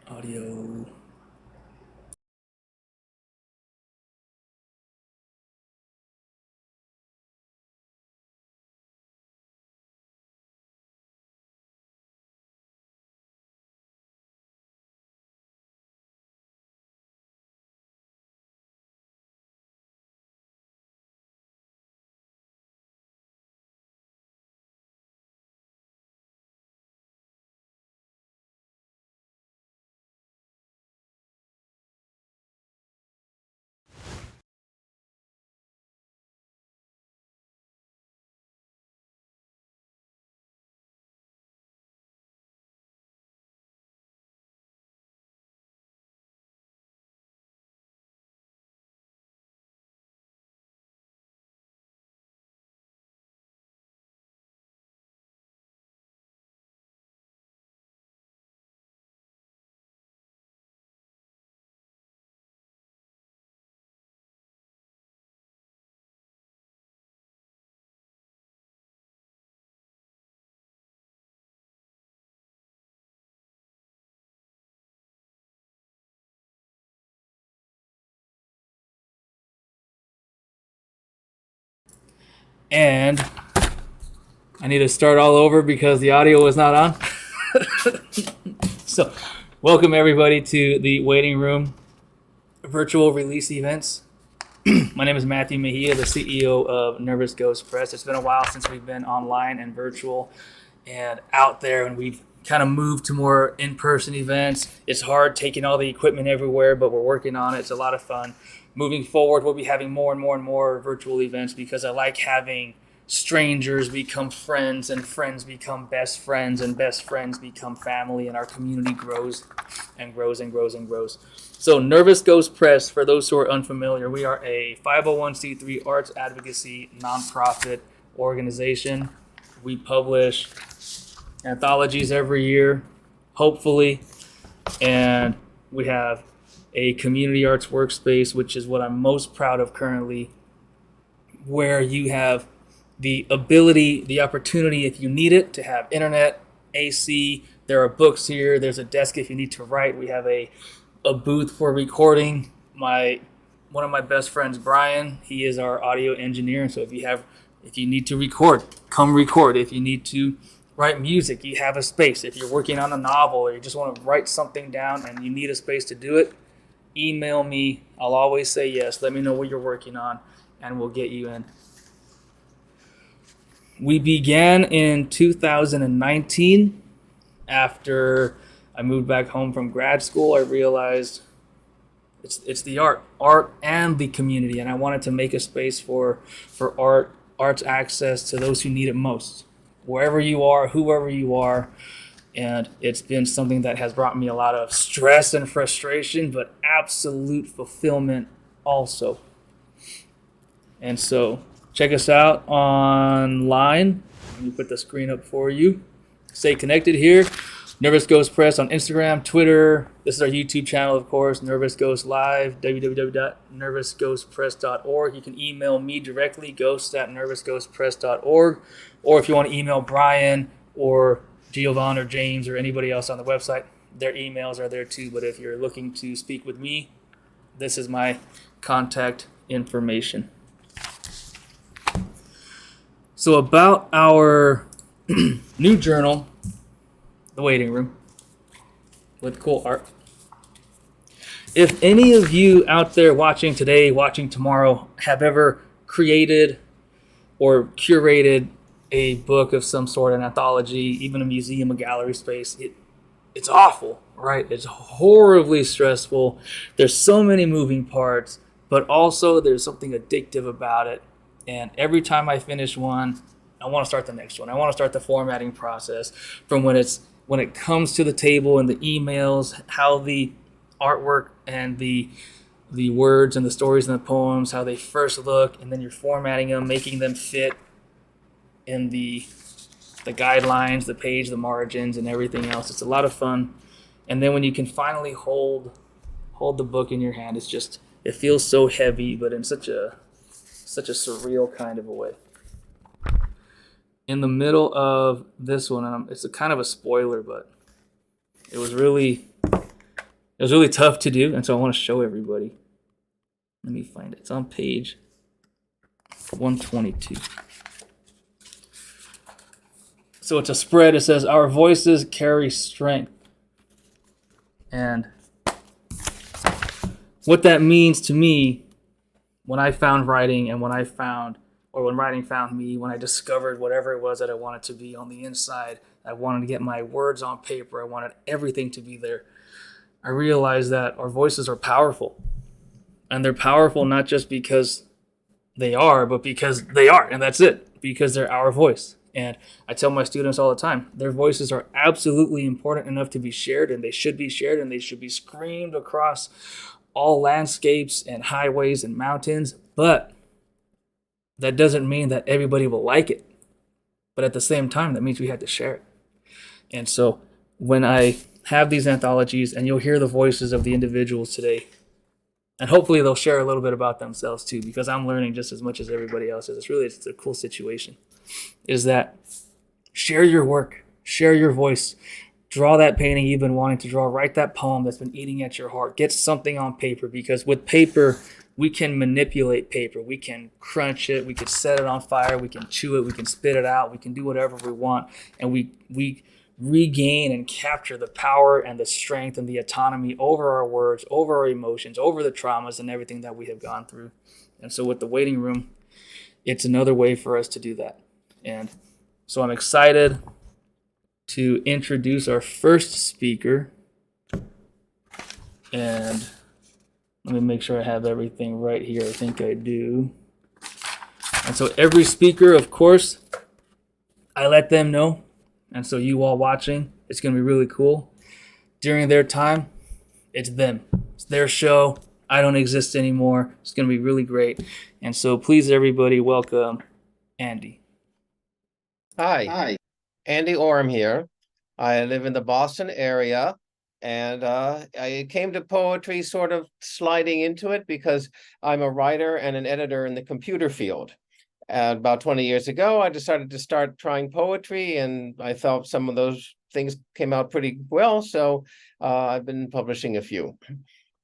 Audio. And I need to start all over because the audio was not on. So, welcome everybody to the waiting room virtual release events. My name is Matthew Mejia, the CEO of Nervous Ghost Press. It's been a while since we've been online and virtual and out there, and we've kind of moved to more in-person events. It's hard taking all the equipment everywhere, but we're working on it. It's a lot of fun. Moving forward, we'll be having more and more and more virtual events because I like having strangers become friends and friends become best friends and best friends become family, and our community grows and grows and grows and grows. So Nervous Ghost Press, for those who are unfamiliar, we are a 501c3 arts advocacy nonprofit organization. We publish anthologies every year, hopefully, and we have a community arts workspace, which is what I'm most proud of currently, where you have the ability, the opportunity, if you need it, to have internet, AC. There are books here. There's a desk if you need to write. We have a booth for recording. One of my best friends, Brian, he is our audio engineer. So if you need to record, come record. If you need to write music, you have a space. If you're working on a novel or you just want to write something down and you need a space to do it, email me. I'll always say yes. Let me know what you're working on and we'll get you in. We began in 2019 after I moved back home from grad school. I realized it's the art and the community, and I wanted to make a space for art's access to those who need it most, wherever you are, whoever you are. And it's been something that has brought me a lot of stress and frustration, but absolute fulfillment also. And so check us out online. Let me put the screen up for you. Stay connected here. Nervous Ghost Press on Instagram, Twitter. This is our YouTube channel, of course, Nervous Ghost Live, www.nervousghostpress.org. You can email me directly, ghost@nervousghostpress.org. Or if you want to email Brian or Giovanni or James or anybody else on the website, their emails are there too. But if you're looking to speak with me, this is my contact information. So about our new journal, The Waiting Room, with cool art. If any of you out there watching today, watching tomorrow, have ever created or curated a book of some sort, an anthology, even a museum, a gallery space, it's awful, right? It's horribly stressful. There's so many moving parts, but also there's something addictive about it. And every time I finish one, I want to start the next one. I want to start the formatting process from when it comes to the table and the emails, how the artwork and the words and the stories and the poems, how they first look, and then you're formatting them, making them fit in the guidelines, the page, the margins, and everything else. It's a lot of fun. And then when you can finally hold the book in your hand, it feels so heavy, but in such a surreal kind of a way. In the middle of this one, it's a kind of a spoiler, but it was really It was really tough to do, and so I want to show everybody. Let me find it. It's on page 122. So it's a spread. It says, "Our voices carry strength." And what that means to me, when I found writing and when writing found me, when I discovered whatever it was that I wanted to be on the inside, I wanted to get my words on paper, I wanted everything to be there. I realized that our voices are powerful. And they're powerful not just because they are, but because they are, and that's it, because they're our voice. And I tell my students all the time, their voices are absolutely important enough to be shared, and they should be shared, and they should be screamed across all landscapes and highways and mountains. But that doesn't mean that everybody will like it. But at the same time, that means we have to share it. And so when I have these anthologies, and you'll hear the voices of the individuals today, and hopefully they'll share a little bit about themselves too, because I'm learning just as much as everybody else is. It's a cool situation. Is that share your work, share your voice, draw that painting you've been wanting to draw, write that poem that's been eating at your heart, get something on paper, because with paper, we can manipulate paper. We can crunch it, we can set it on fire, we can chew it, we can spit it out, we can do whatever we want, and we regain and capture the power and the strength and the autonomy over our words, over our emotions, over the traumas and everything that we have gone through. And so with the waiting room, it's another way for us to do that. And so I'm excited to introduce our first speaker. And let me make sure I have everything right here. I think I do. And so every speaker, of course, I let them know. And so you all watching, it's going to be really cool. During their time, it's them. It's their show. I don't exist anymore. It's going to be really great. And so please, everybody, welcome Andy. Hi, Andy Orem here. I live in the Boston area, and I came to poetry sort of sliding into it because I'm a writer and an editor in the computer field. And about 20 years ago, I decided to start trying poetry, and I thought some of those things came out pretty well, so I've been publishing a few.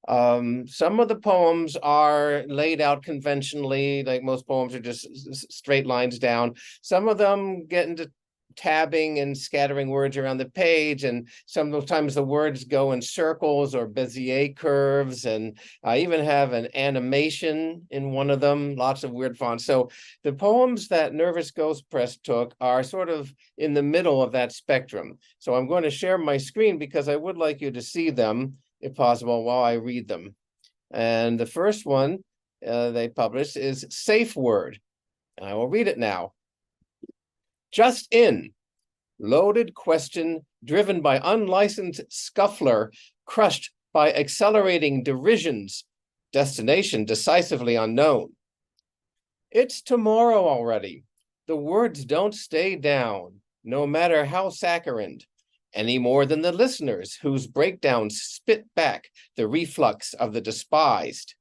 Some of the poems are laid out conventionally, like most poems are just straight lines down. Some of them get into tabbing and scattering words around the page, and sometimes the words go in circles or Bezier curves, and I even have an animation in one of them, lots of weird fonts. So the poems that Nervous Ghost Press took are sort of in the middle of that spectrum. So I'm going to share my screen because I would like you to see them, if possible, while I read them. And the first one they published is Safe Word. And I will read it now. Just in, loaded question driven by unlicensed scuffler, crushed by accelerating derisions, destination decisively unknown. It's tomorrow already. The words don't stay down, no matter how saccharine, any more than the listeners whose breakdowns spit back the reflux of the despised.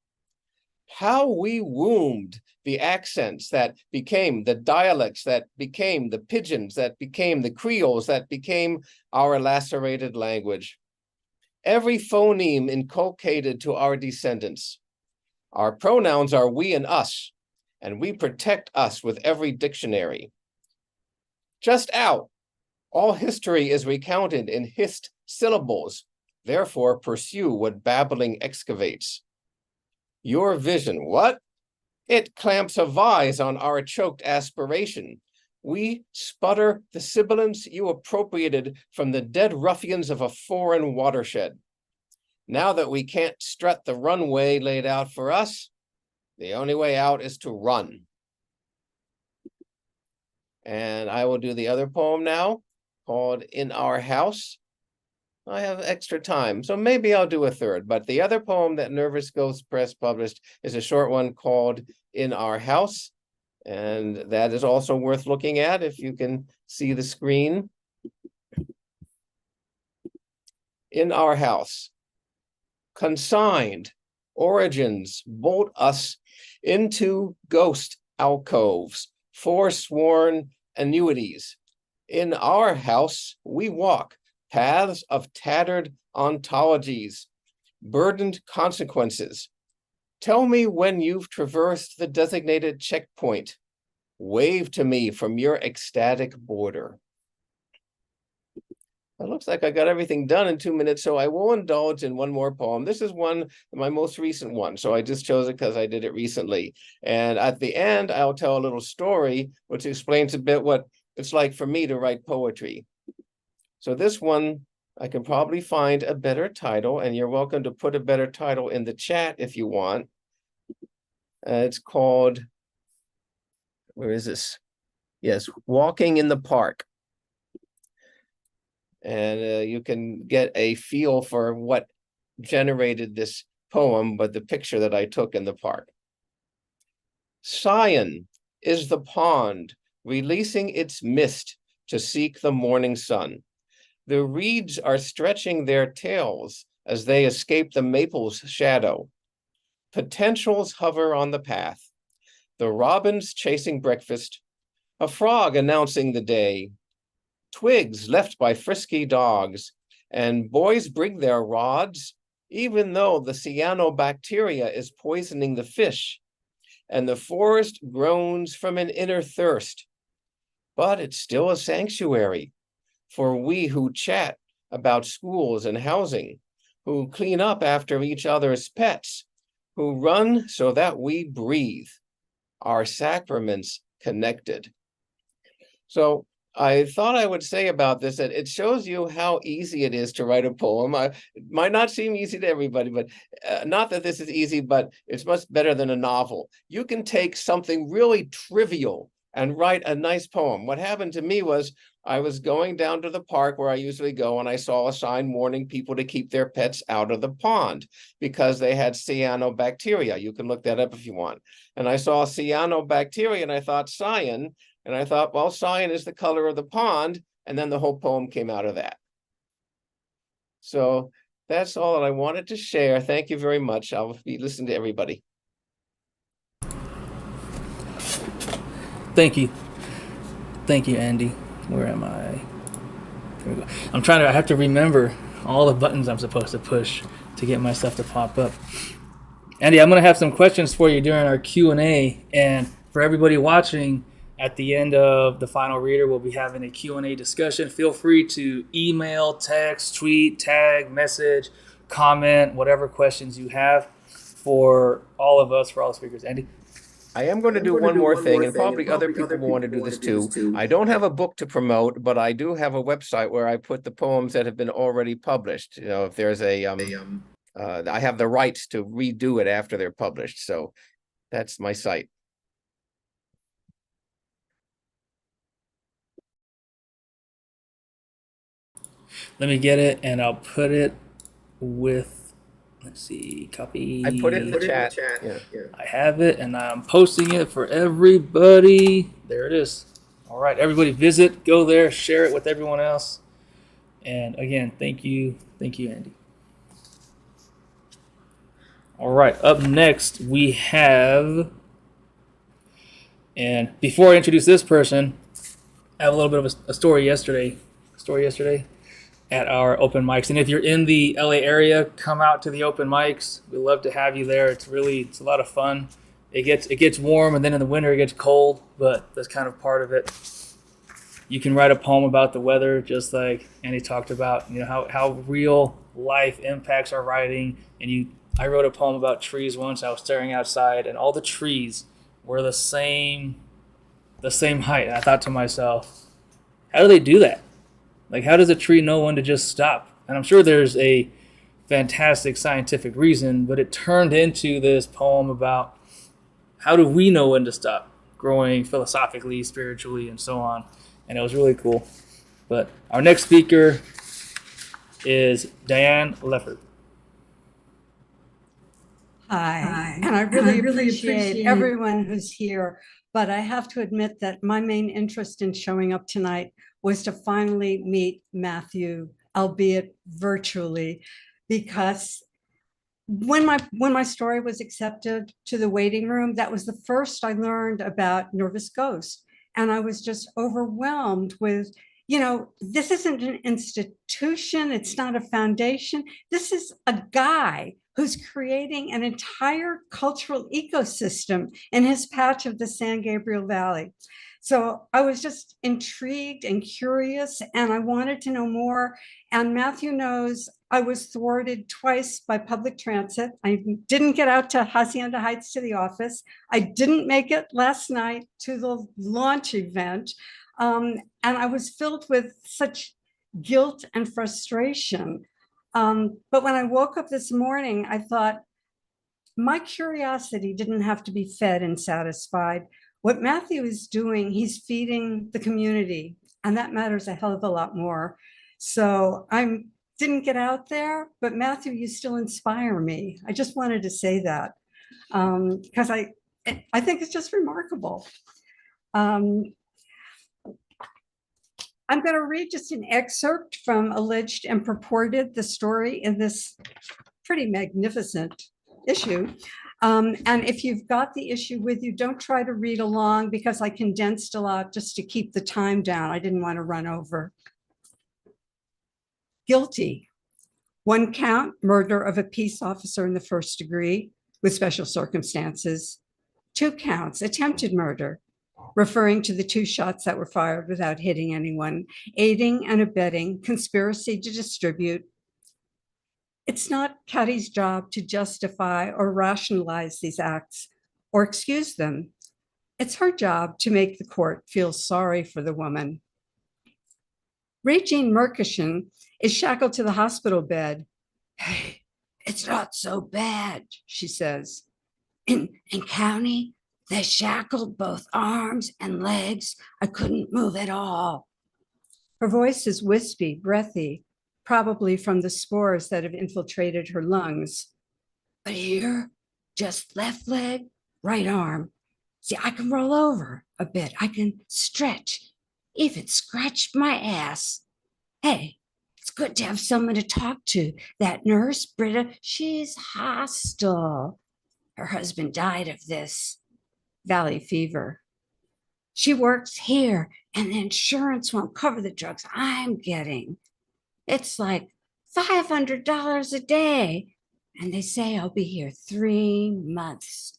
How we wombed the accents that became the dialects, that became the pidgins, that became the creoles, that became our lacerated language. Every phoneme inculcated to our descendants. Our pronouns are we and us, and we protect us with every dictionary. Just out. All history is recounted in hissed syllables, therefore pursue what babbling excavates. Your vision, what? It clamps a vise on our choked aspiration. We sputter the sibilants you appropriated from the dead ruffians of a foreign watershed. Now that we can't strut the runway laid out for us, the only way out is to run. And I will do the other poem now, called In Our House. I have extra time, so maybe I'll do a third, but the other poem that Nervous Ghost Press published is a short one called In Our House, and that is also worth looking at if you can see the screen. In Our House. Consigned, origins bolt us into ghost alcoves, forsworn annuities. In our house, we walk paths of tattered ontologies. burdened consequences. Tell me when you've traversed the designated checkpoint. Wave to me from your ecstatic border. It looks like I got everything done in 2 minutes, so I will indulge in one more poem. This is my most recent one, so I just chose it because I did it recently. And at the end, I'll tell a little story, which explains a bit what it's like for me to write poetry. So this one, I can probably find a better title, and you're welcome to put a better title in the chat if you want. It's called, where is this? Yes, Walking in the Park. And you can get a feel for what generated this poem, but the picture that I took in the park. Sion is the pond, releasing its mist to seek the morning sun. The reeds are stretching their tails as they escape the maple's shadow. Potentials hover on the path. The robins chasing breakfast, a frog announcing the day, twigs left by frisky dogs, and boys bring their rods, even though the cyanobacteria is poisoning the fish, and the forest groans from an inner thirst. But it's still a sanctuary for we who chat about schools and housing, who clean up after each other's pets, who run so that we breathe, our sacraments connected. So I thought I would say about this that it shows you how easy it is to write a poem. It might not seem easy to everybody, but not that this is easy, but it's much better than a novel. You can take something really trivial and write a nice poem. What happened to me was I was going down to the park where I usually go, and I saw a sign warning people to keep their pets out of the pond because they had cyanobacteria. You can look that up if you want. And I saw cyanobacteria, and I thought cyan, and I thought, well, cyan is the color of the pond, and then the whole poem came out of that. So that's all that I wanted to share. Thank you very much. I'll be listening to everybody. Thank you. Thank you, Andy. Where am I? There we go. I have to remember all the buttons I'm supposed to push to get my stuff to pop up. Andy, I'm going to have some questions for you during our Q&A. And for everybody watching, at the end of the final reader, we'll be having a Q&A discussion. Feel free to email, text, tweet, tag, message, comment, whatever questions you have for all of us, for all the speakers. Andy? I am going to do one more thing, and probably other people will want to do this too. I don't have a book to promote, but I do have a website where I put the poems that have been already published. You know, if there's I have the rights to redo it after they're published. So that's my site. Let me get it, and I'll put it with, let's see, copy. I put it in the chat. Yeah. I have it, and I'm posting it for everybody. There it is. All right, everybody visit, go there, share it with everyone else. And again, thank you, Andy. All right, up next we have, and before I introduce this person, I have a little bit of a story yesterday at our open mics. And if you're in the LA area, come out to the open mics. We love to have you there. It's a lot of fun. It gets warm, and then in the winter it gets cold, but that's kind of part of it. You can write a poem about the weather, just like Andy talked about, you know, how real life impacts our writing. And I wrote a poem about trees once. I was staring outside, and all the trees were the same height. And I thought to myself, how do they do that? Like, how does a tree know when to just stop? And I'm sure there's a fantastic scientific reason, but it turned into this poem about how do we know when to stop growing philosophically, spiritually, and so on. And it was really cool. But our next speaker is Diane Leffert. Hi. And I really appreciate everyone who's here. But I have to admit that my main interest in showing up tonight was to finally meet Matthew, albeit virtually, because when my story was accepted to the waiting room, that was the first I learned about Nervous Ghost. And I was just overwhelmed with, This isn't an institution. It's not a foundation. This is a guy who's creating an entire cultural ecosystem in his patch of the San Gabriel Valley. So I was just intrigued and curious, and I wanted to know more. And Matthew knows I was thwarted twice by public transit. I didn't get out to Hacienda Heights to the office. I didn't make it last night to the launch event. And I was filled with such guilt and frustration. But when I woke up this morning, I thought my curiosity didn't have to be fed and satisfied. What Matthew is doing, he's feeding the community, and that matters a hell of a lot more. So I didn't get out there, but Matthew, you still inspire me. I just wanted to say that because I think it's just remarkable. I'm going to read just an excerpt from Alleged and Purported, the story in this pretty magnificent issue. And if you've got the issue with you, don't try to read along because I condensed a lot just to keep the time down. I didn't want to run over. Guilty. 1 count, murder of a peace officer in the 1st degree with special circumstances. 2 counts, attempted murder, referring to the 2 shots that were fired without hitting anyone, aiding and abetting, conspiracy to distribute. It's not Caddy's job to justify or rationalize these acts or excuse them. It's her job to make the court feel sorry for the woman. Regine Merkishin is shackled to the hospital bed. Hey, it's not so bad, she says. In county, they shackled both arms and legs. I couldn't move at all. Her voice is wispy, breathy, probably from the spores that have infiltrated her lungs. But here, just left leg, right arm. See, I can roll over a bit. I can stretch, even scratch my ass. Hey, it's good to have someone to talk to. That nurse, Britta, she's hostile. Her husband died of this valley fever. She works here, and the insurance won't cover the drugs I'm getting. It's like $500 a day, and they say I'll be here 3 months.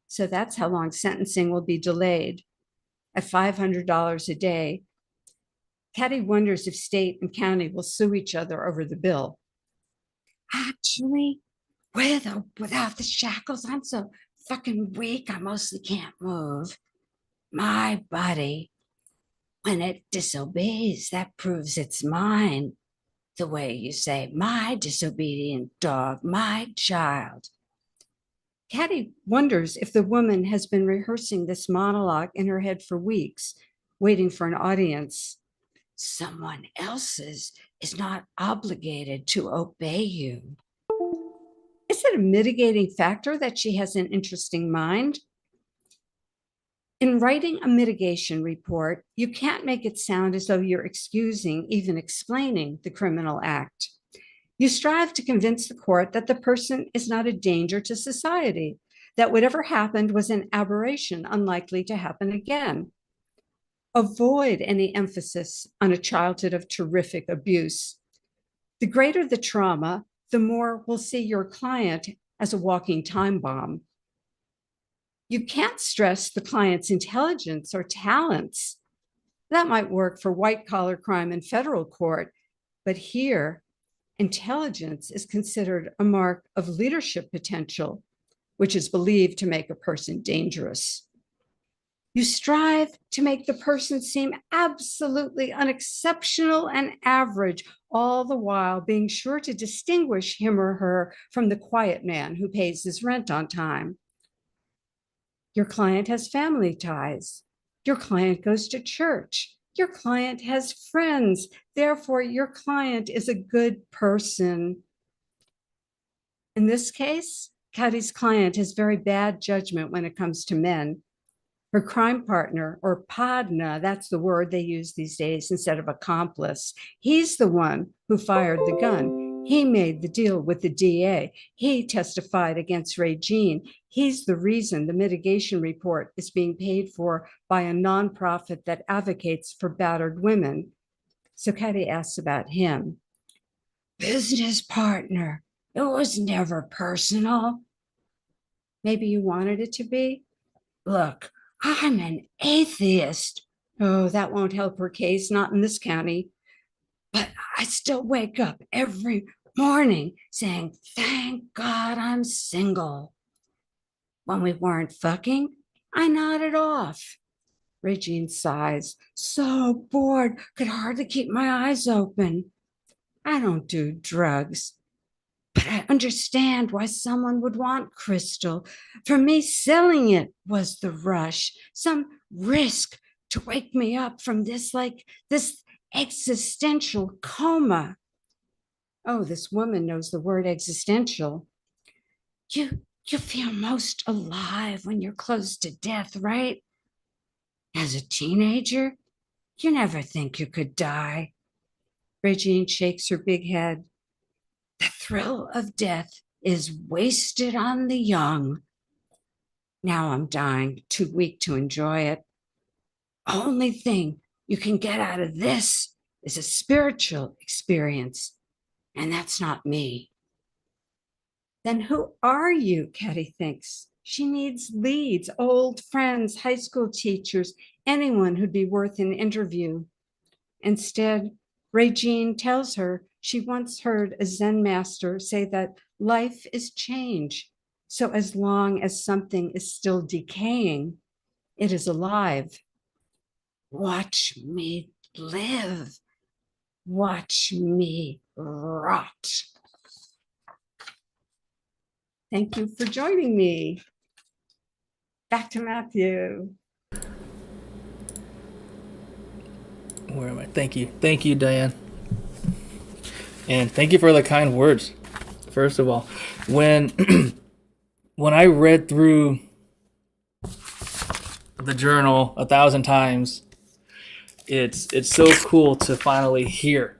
So that's how long sentencing will be delayed, at $500 a day. Caddy wonders if state and county will sue each other over the bill. Actually, with or without the shackles, I'm so fucking weak, I mostly can't move. My body, when it disobeys, that proves it's mine. The way you say, my disobedient dog, my child. Caddy wonders if the woman has been rehearsing this monologue in her head for weeks, waiting for an audience. Someone else's is not obligated to obey you. Is it a mitigating factor that she has an interesting mind? In writing a mitigation report, you can't make it sound as though you're excusing, even explaining the criminal act. You strive to convince the court that the person is not a danger to society, that whatever happened was an aberration unlikely to happen again. Avoid any emphasis on a childhood of terrific abuse. The greater the trauma, the more we'll see your client as a walking time bomb. You can't stress the client's intelligence or talents. That might work for white-collar crime in federal court, but here, intelligence is considered a mark of leadership potential, which is believed to make a person dangerous. You strive to make the person seem absolutely unexceptional and average, all the while being sure to distinguish him or her from the quiet man who pays his rent on time. Your client has family ties. Your client goes to church. Your client has friends. Therefore, your client is a good person. In this case, Caddy's client has very bad judgment when it comes to men. Her crime partner, or padna, that's the word they use these days instead of accomplice, he's the one who fired the gun. He made the deal with the DA. He testified against Regine. He's the reason the mitigation report is being paid for by a nonprofit that advocates for battered women. So Kathy asks about him. Business partner. It was never personal. Maybe you wanted it to be? Look, I'm an atheist. Oh, that won't help her case, not in this county. But I still wake up every morning saying, thank God I'm single. When we weren't fucking, I nodded off. Regine sighs, so bored, could hardly keep my eyes open. I don't do drugs, but I understand why someone would want crystal. For me, selling it was the rush, some risk to wake me up from this existential coma. Oh, this woman knows the word existential. You feel most alive when you're close to death, right? As a teenager, you never think you could die. Regine shakes her big head. The thrill of death is wasted on the young. Now I'm dying, too weak to enjoy it. Only thing you can get out of this is a spiritual experience, and that's not me. Then who are you? Kathy thinks. She needs leads, old friends, high school teachers, anyone who'd be worth an interview. Instead, Regine tells her she once heard a Zen master say that life is change. So as long as something is still decaying, it is alive. Watch me live. Watch me rot. Thank you for joining me. Back to Matthew. Where am I? Thank you. Thank you, Diane. And thank you for the kind words. First of all, when I read through the journal 1,000 times, it's so cool to finally hear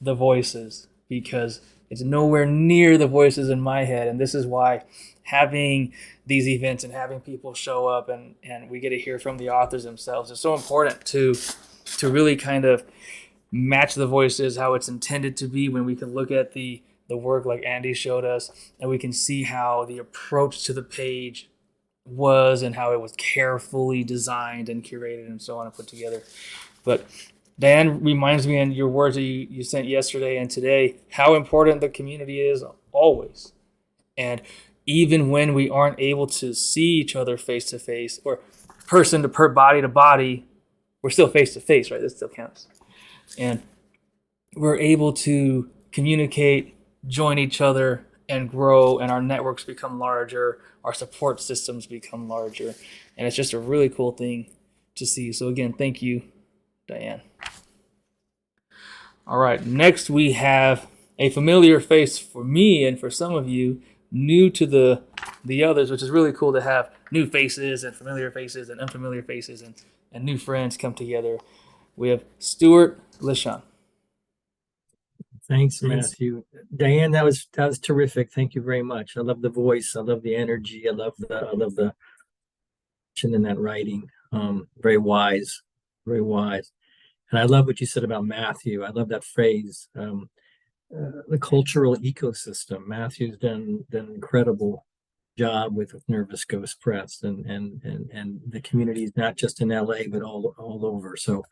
the voices, because it's nowhere near the voices in my head. And this is why having these events and having people show up and we get to hear from the authors themselves is so important to really kind of match the voices how it's intended to be, when we can look at the work like Andy showed us, and we can see how the approach to the page was and how it was carefully designed and curated and so on and put together. But Diane reminds me in your words that you sent yesterday and today how important the community is always. And even when we aren't able to see each other face to face or person to body to body, we're still face to face, right? This still counts. And we're able to communicate, join each other, and grow, and our networks become larger, our support systems become larger, and it's just a really cool thing to see. So again, thank you, Diane. All right, next we have a familiar face for me and for some of you, new to the others, which is really cool to have new faces and familiar faces and unfamiliar faces and new friends come together. We have Stuart Lishon. Thanks, Matthew. Diane, that was terrific. Thank you very much. I love the voice. I love the energy. I love the in that writing. Very wise, very wise. And I love what you said about Matthew. I love that phrase, the cultural ecosystem. Matthew's done an incredible job with Nervous Ghost Press and the communities, not just in LA, but all over. So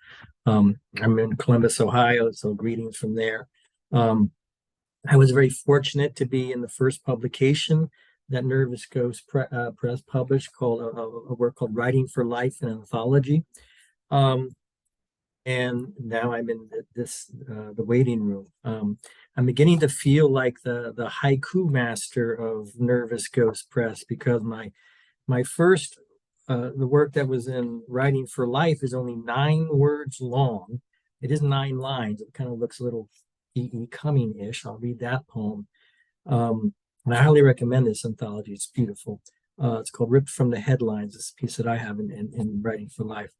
I'm in Columbus, Ohio. So greetings from there. I was very fortunate to be in the first publication that Nervous Ghost Press published, called a work called Writing for Life, an anthology. And now I'm in the waiting room. I'm beginning to feel like the haiku master of Nervous Ghost Press, because my first the work that was in Writing for Life is only 9 words long. It is 9 lines. It kind of looks a little E.E. Cumming-ish. I'll read that poem. And I highly recommend this anthology. It's beautiful. It's called Ripped from the Headlines. It's a piece that I have in Writing for Life.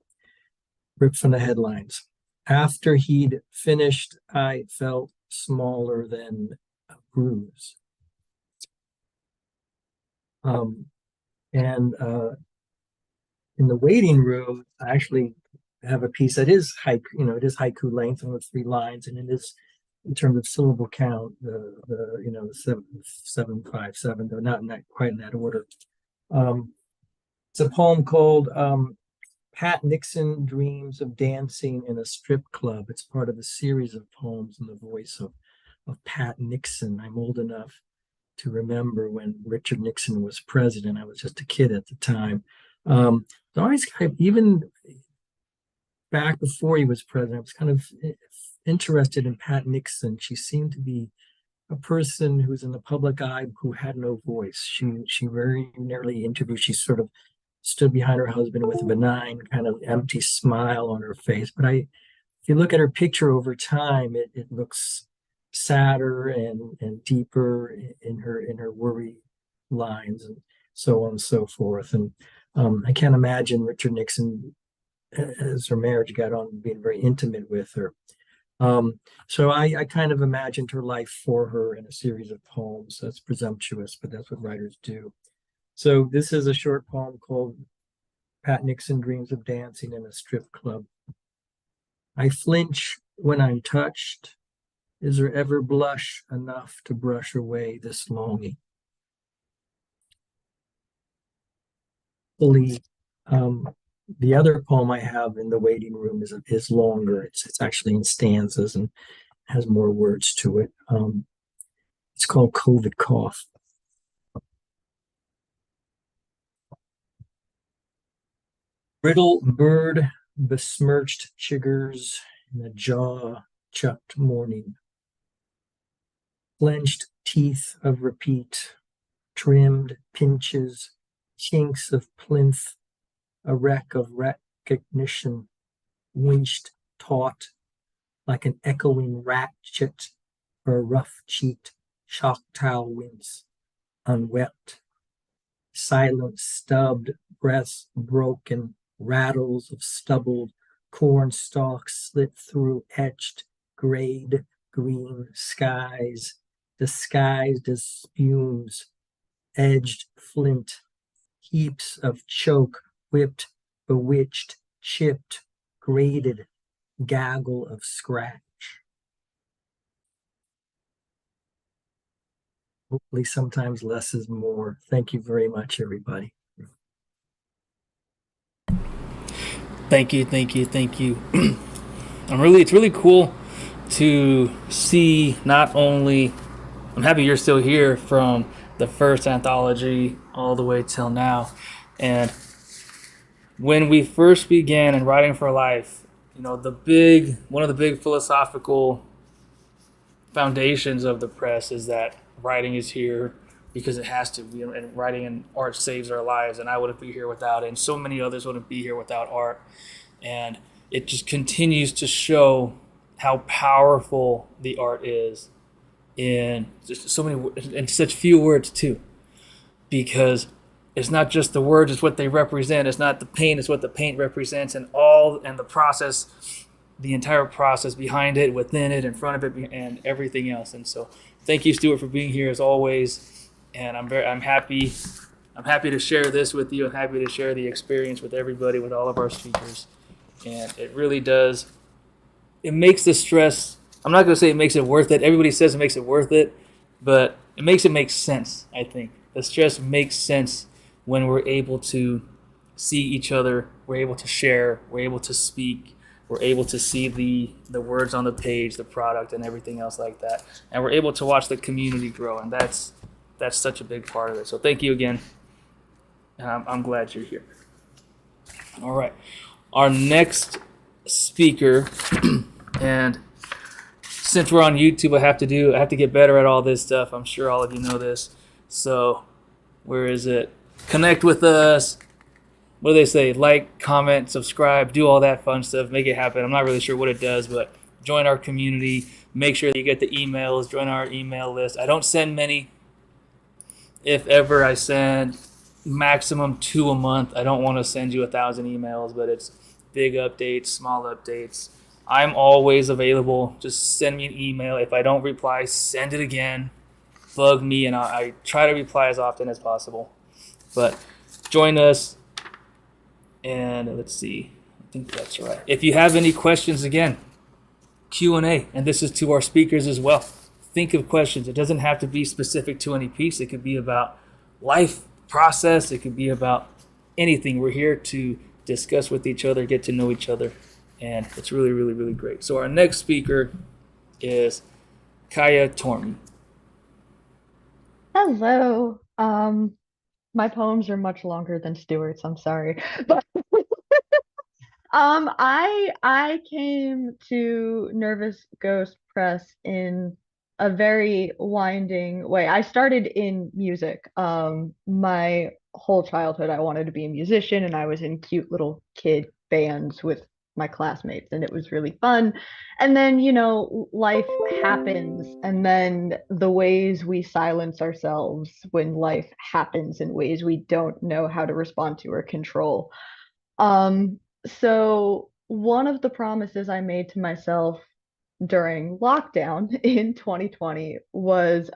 Ripped from the headlines. After he'd finished, I felt smaller than bruise. And in the waiting room, I actually have a piece that is haiku, it is haiku length and with 3 lines, and it is in terms of syllable count, the 757, though not quite in that order. It's a poem called Pat Nixon Dreams of Dancing in a Strip Club. It's part of a series of poems in the voice of Pat Nixon. I'm old enough to remember when Richard Nixon was president. I was just a kid at the time. So I always even back before he was president, I was kind of interested in Pat Nixon. She seemed to be a person who's in the public eye who had no voice. She very rarely interviewed. She sort of stood behind her husband with a benign kind of empty smile on her face. But if you look at her picture over time, it looks sadder and deeper in her worry lines and so on and so forth. And I can't imagine Richard Nixon, as her marriage got on, being very intimate with her. So I kind of imagined her life for her in a series of poems. That's presumptuous, but that's what writers do. So this is a short poem called Pat Nixon Dreams of Dancing in a Strip Club. I flinch when I'm touched. Is there ever blush enough to brush away this longing? The other poem I have in the waiting room is longer. It's actually in stanzas and has more words to it. It's called COVID Cough. Brittle bird besmirched chiggers in a jaw-chucked morning. Clenched teeth of repeat, trimmed pinches, chinks of plinth, a wreck of recognition, winched taut like an echoing ratchet or a rough-cheeked Choctaw wince, unwept. Silent stubbed breaths broken, rattles of stubbled corn stalks slit through etched, grayed green skies, disguised as spumes, edged flint, heaps of choke, whipped, bewitched, chipped, grated, gaggle of scratch. Hopefully sometimes less is more. Thank you very much, everybody. Thank you. It's really cool to see not only, I'm happy you're still here from the first anthology all the way till now. And when we first began in Writing for Life, one of the big philosophical foundations of the press is that writing is here because it has to be, and writing and art saves our lives, and I wouldn't be here without it, and so many others wouldn't be here without art. And it just continues to show how powerful the art is in just so many, in such few words too, because it's not just the words, it's what they represent. It's not the paint, it's what the paint represents, and the process, the entire process behind it, within it, in front of it, and everything else. And so thank you, Stuart, for being here as always. And I'm happy to share this with you. I'm happy to share the experience with everybody, with all of our speakers. And it really does, it makes the stress, I'm not going to say it makes it worth it. Everybody says it makes it worth it, but it makes it make sense, I think. The stress makes sense when we're able to see each other, we're able to share, we're able to speak, we're able to see the words on the page, the product, and everything else like that. And we're able to watch the community grow, and that's such a big part of it. So thank you again, and I'm glad you're here. All right. Our next speaker, and since we're on YouTube, I have to get better at all this stuff. I'm sure all of you know this. So where is it? Connect with us. What do they say? Like, comment, subscribe, do all that fun stuff. Make it happen. I'm not really sure what it does, but join our community. Make sure that you get the emails. Join our email list. I don't send many. If ever, I send maximum 2 a month. I don't want to send you 1,000 emails, but it's big updates, small updates. I'm always available. Just send me an email. If I don't reply, send it again. bug me, and I try to reply as often as possible. But join us, and let's see. I think that's right. If you have any questions, again, Q&A, and this is to our speakers as well. Think of questions. It doesn't have to be specific to any piece. It could be about life process. It could be about anything. We're here to discuss with each other, get to know each other, and it's really, really, really great. So our next speaker is Kaya Tormi. Hello. My poems are much longer than Stuart's, I'm sorry. But I came to Nervous Ghost Press in a very winding way. I started in music. My whole childhood I wanted to be a musician, and I was in cute little kid bands with my classmates, and it was really fun. And then, life happens, and then the ways we silence ourselves when life happens in ways we don't know how to respond to or control. So one of the promises I made to myself during lockdown in 2020 was,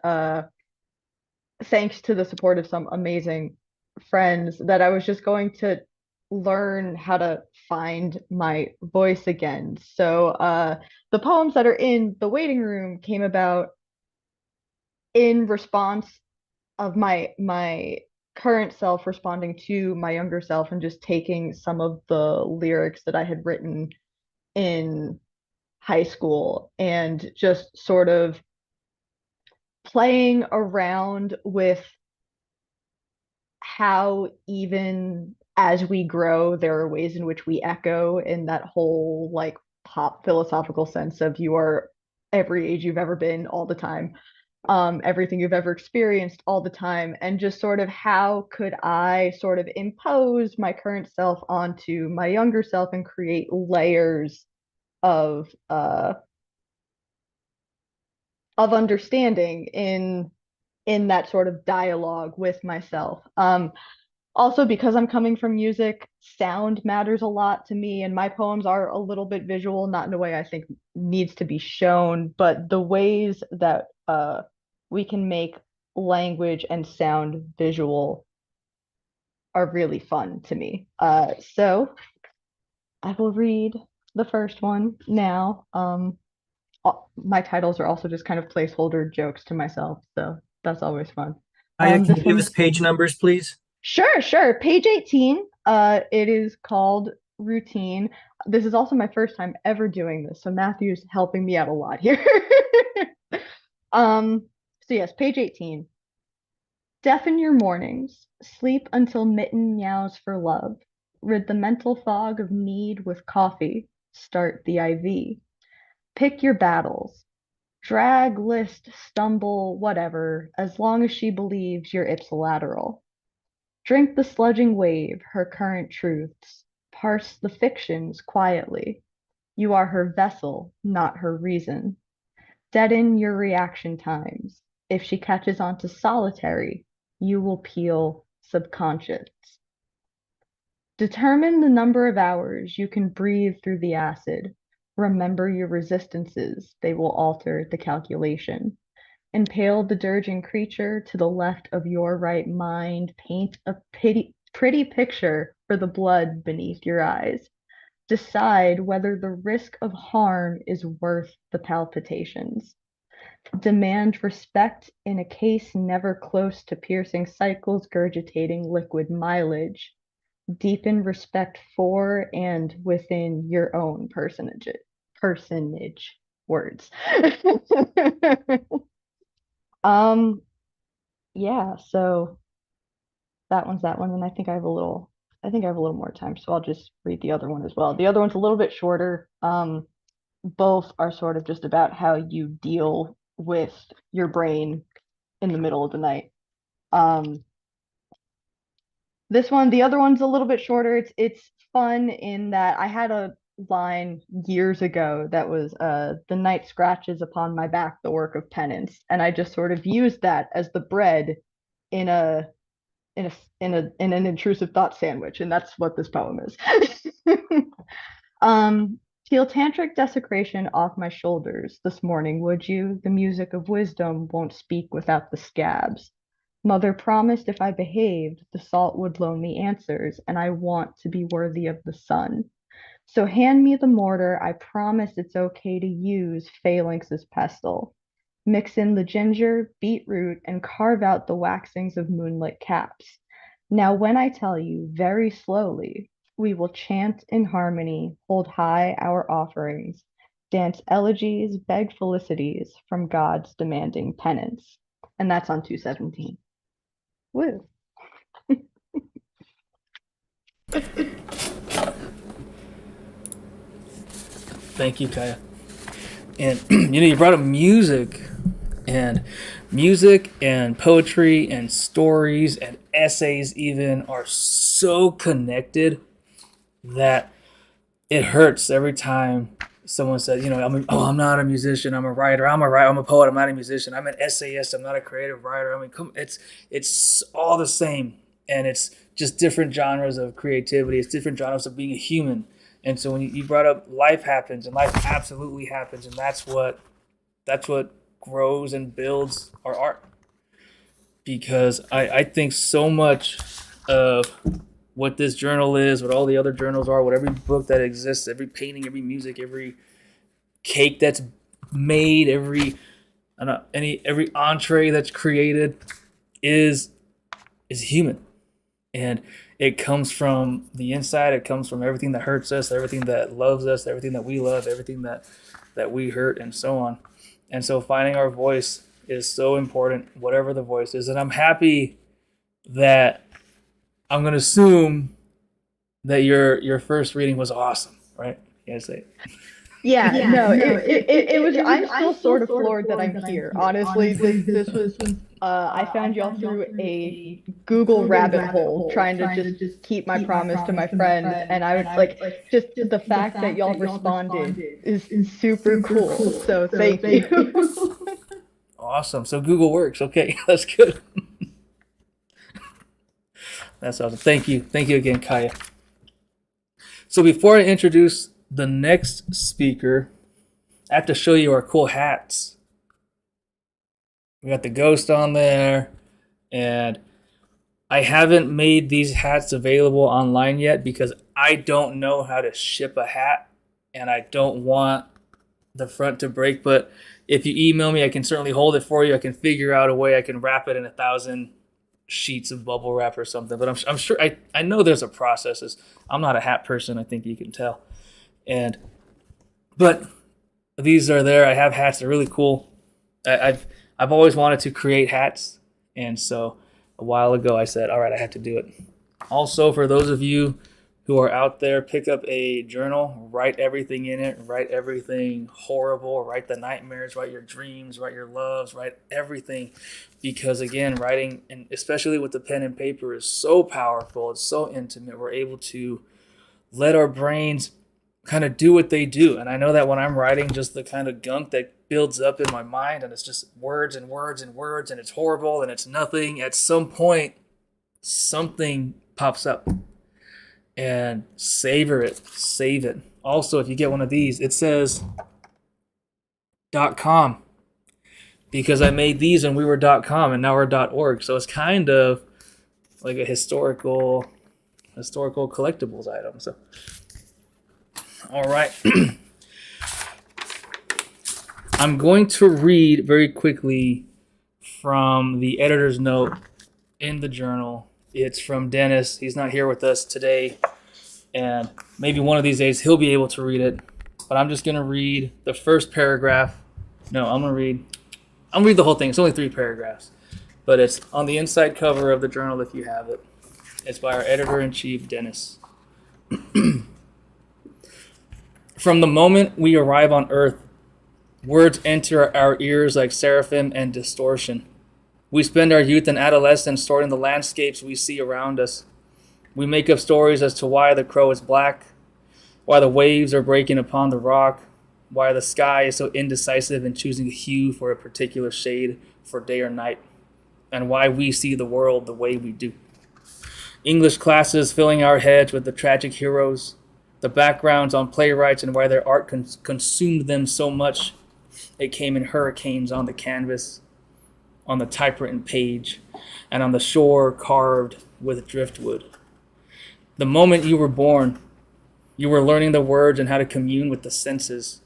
thanks to the support of some amazing friends, that I was just going to learn how to find my voice again. So the poems that are in the waiting room came about in response of my current self responding to my younger self, and just taking some of the lyrics that I had written in high school and just sort of playing around with how, even as we grow, there are ways in which we echo, in that whole like pop philosophical sense of you are every age you've ever been all the time, everything you've ever experienced all the time, and just sort of how could I sort of impose my current self onto my younger self and create layers of understanding in that sort of dialogue with myself. Also, because I'm coming from music, sound matters a lot to me, and my poems are a little bit visual, not in a way I think needs to be shown, but the ways that we can make language and sound visual are really fun to me. So I will read the first one now. My titles are also just kind of placeholder jokes to myself, so that's always fun. Can you This give us one's- page numbers, please? Sure. Page 18. It is called Routine. This is also my first time ever doing this, so Matthew's helping me out a lot here. So yes, page 18. Deafen your mornings, sleep until mitten meows for love, rid the mental fog of need with coffee, start the IV. Pick your battles. Drag, list, stumble, whatever, as long as she believes you're ipsilateral. Drink the sludging wave, her current truths. Parse the fictions quietly. You are her vessel, not her reason. Deaden your reaction times. If she catches on to solitary, you will peel subconscious. Determine the number of hours you can breathe through the acid. Remember your resistances. They will alter the calculation. Impale the dirging creature to the left of your right mind. Paint a pretty picture for the blood beneath your eyes. Decide whether the risk of harm is worth the palpitations. Demand respect in a case never close to piercing cycles gurgitating liquid mileage. Deepen respect for and within your own personage words. Yeah, so that one's that one, and I think I have a little more time, so I'll just read the other one as well. The other one's a little bit shorter. Both are sort of just about how you deal with your brain in the middle of the night. The other one's a little bit shorter. It's fun in that I had a line years ago that was the night scratches upon my back the work of penance, and I just sort of used that as the bread in an intrusive thought sandwich, and that's what this poem is. Steal tantric desecration off my shoulders this morning, would you? The music of wisdom won't speak without the scabs. Mother promised if I behaved, the salt would loan me answers, and I want to be worthy of the sun. So hand me the mortar, I promise it's okay to use phalanx's pestle. Mix in the ginger, beetroot, and carve out the waxings of moonlit caps. Now, when I tell you very slowly, we will chant in harmony, hold high our offerings, dance elegies, beg felicities from God's demanding penance. And that's on 217. Woo. Thank you, Kaya. And you brought up music and poetry and stories and essays even are so connected that it hurts every time someone says, I'm not a musician, I'm a writer, I'm a poet, I'm not a musician, I'm an essayist, I'm not a creative writer. I mean, it's all the same, and it's just different genres of creativity. It's different genres of being a human. And so when you brought up life happens, and life absolutely happens, and that's what grows and builds our art. Because I think so much of what this journal is, what all the other journals are, what every book that exists, every painting, every music, every cake that's made, every entree that's created is human. And it comes from the inside. It comes from everything that hurts us, everything that loves us, everything that we love, everything that we hurt, and so on. And so finding our voice is so important, whatever the voice is. And I'm happy that I'm going to assume that your first reading was awesome, right? You guys say it. It was. I'm still sort of floored that I'm here. Honestly, this was. I found y'all through a Google rabbit hole trying to just keep my promise to my friend, and I would like just the fact that y'all responded is super cool. So thank you. Awesome. So Google works. Okay, that's good. That's awesome. Thank you. Thank you again, Kaya. So before I introduce the next speaker, I have to show you our cool hats. We got the ghost on there, and I haven't made these hats available online yet because I don't know how to ship a hat, and I don't want the front to break. But if you email me, I can certainly hold it for you. I can figure out a way I can wrap it in 1,000 sheets of bubble wrap or something. But I'm sure I know there's a process. I'm not a hat person. I think you can tell. But these are there. I have hats. They're really cool. I've always wanted to create hats, and so a while ago I said, all right, I have to do it. Also, for those of you who are out there, pick up a journal, write everything in it, write everything horrible, write the nightmares, write your dreams, write your loves, write everything. Because again, writing, and especially with the pen and paper, is so powerful. It's so intimate. We're able to let our brains kind of do what they do. And I know that when I'm writing, just the kind of gunk that builds up in my mind, and it's just words and words and words, and it's horrible and it's nothing, at some point something pops up. And savor it, save it. Also, if you get one of these, it says .com, because I made these and we were .com and now we're .org. So it's kind of like a historical collectibles item. So, all right. I'm going to read very quickly from the editor's note in the journal. It's from Dennis. He's not here with us today, and maybe one of these days he'll be able to read it. But I'm just going to read the first paragraph. No, I'm going to read the whole thing. It's only 3 paragraphs, but it's on the inside cover of the journal if you have it. It's by our editor-in-chief, Dennis. From the moment we arrive on Earth, words enter our ears like seraphim and distortion. We spend our youth and adolescence sorting the landscapes we see around us. We make up stories as to why the crow is black, why the waves are breaking upon the rock, why the sky is so indecisive in choosing a hue for a particular shade for day or night, and why we see the world the way we do. English classes filling our heads with the tragic heroes, the backgrounds on playwrights and why their art consumed them so much. It came in hurricanes on the canvas, on the typewritten page, and on the shore carved with driftwood. The moment you were born, you were learning the words and how to commune with the senses,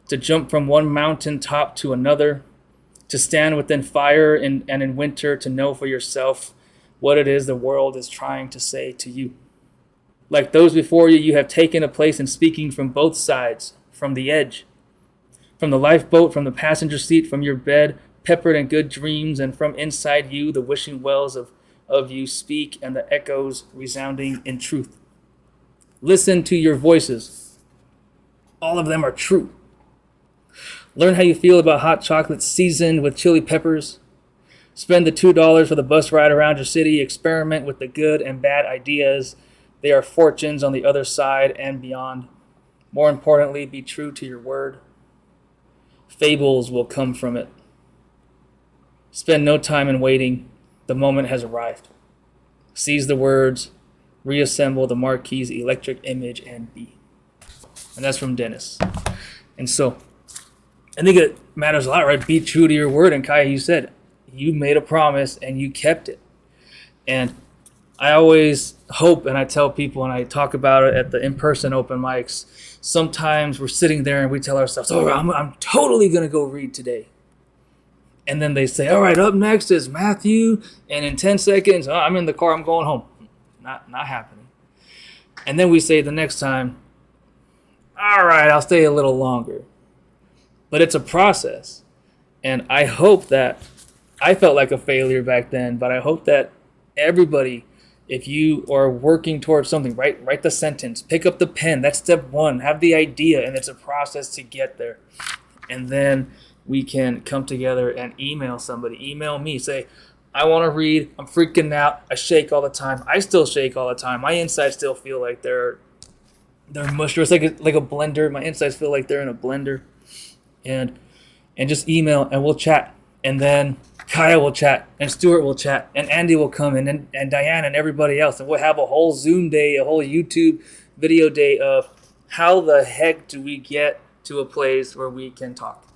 to jump from one mountain top to another, to stand within fire and in winter to know for yourself what it is the world is trying to say to you. Like those before you, you have taken a place in speaking from both sides, from the edge, from the lifeboat, from the passenger seat, from your bed, peppered in good dreams, and from inside you, the wishing wells of you speak, and the echoes resounding in truth. Listen to your voices. All of them are true. Learn how you feel about hot chocolate seasoned with chili peppers. Spend the $2 for the bus ride around your city. Experiment with the good and bad ideas. They are fortunes on the other side and beyond. More importantly, be true to your word. Fables will come from it. Spend no time in waiting. The moment has arrived. Seize the words. Reassemble the marquee's electric image and be. And that's from Dennis. And so I think it matters a lot, right? Be true to your word. And Kaya, you said you made a promise and you kept it. And I always hope, and I tell people, and I talk about it at the in-person open mics, sometimes we're sitting there and we tell ourselves, oh, I'm totally going to go read today. And then they say, all right, up next is Matthew. And in 10 seconds, oh, I'm in the car, I'm going home. Not happening. And then we say the next time, all right, I'll stay a little longer. But it's a process. And I hope that, I felt like a failure back then, but I hope that everybody, if you are working towards something, write the sentence, pick up the pen. That's step one. Have the idea, and it's a process to get there. And then we can come together and email somebody. Email me. Say, I want to read. I'm freaking out. I shake all the time. I still shake all the time. My insides still feel like they're mushed. It's like a blender. My insides feel like they're in a blender. And just email, and we'll chat. And then Kaya will chat, and Stuart will chat, and Andy will come in, and Diane and everybody else. And we'll have a whole Zoom day, a whole YouTube video day of how the heck do we get to a place where we can talk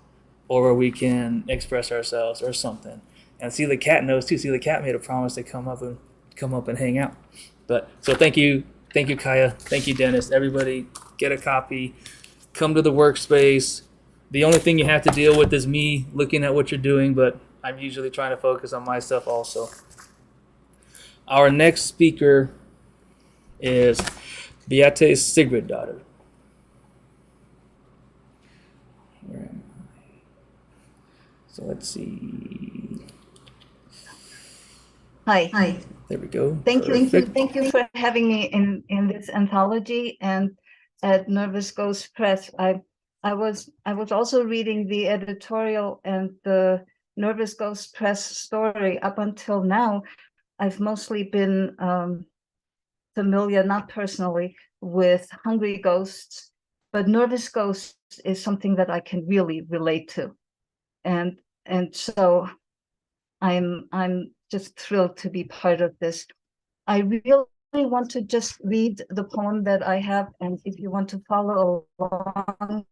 or where we can express ourselves or something. And see, the cat knows too. See, the cat made a promise to come up and hang out. But so thank you, Kaya. Thank you, Dennis. Everybody get a copy. Come to the workspace. The only thing you have to deal with is me looking at what you're doing, but I'm usually trying to focus on my stuff also. Our next speaker is Beate Sigridsdottir. Where am I? So let's see. Hi. There we go. Thank Perfect. you for having me in this anthology and at Nervous Ghost Press. I was also reading the editorial and the Nervous Ghost Press story. Up until now, I've mostly been familiar, not personally, with Hungry Ghosts, but Nervous Ghosts is something that I can really relate to, and so I'm just thrilled to be part of this. I really want to just read the poem that I have, and if you want to follow along,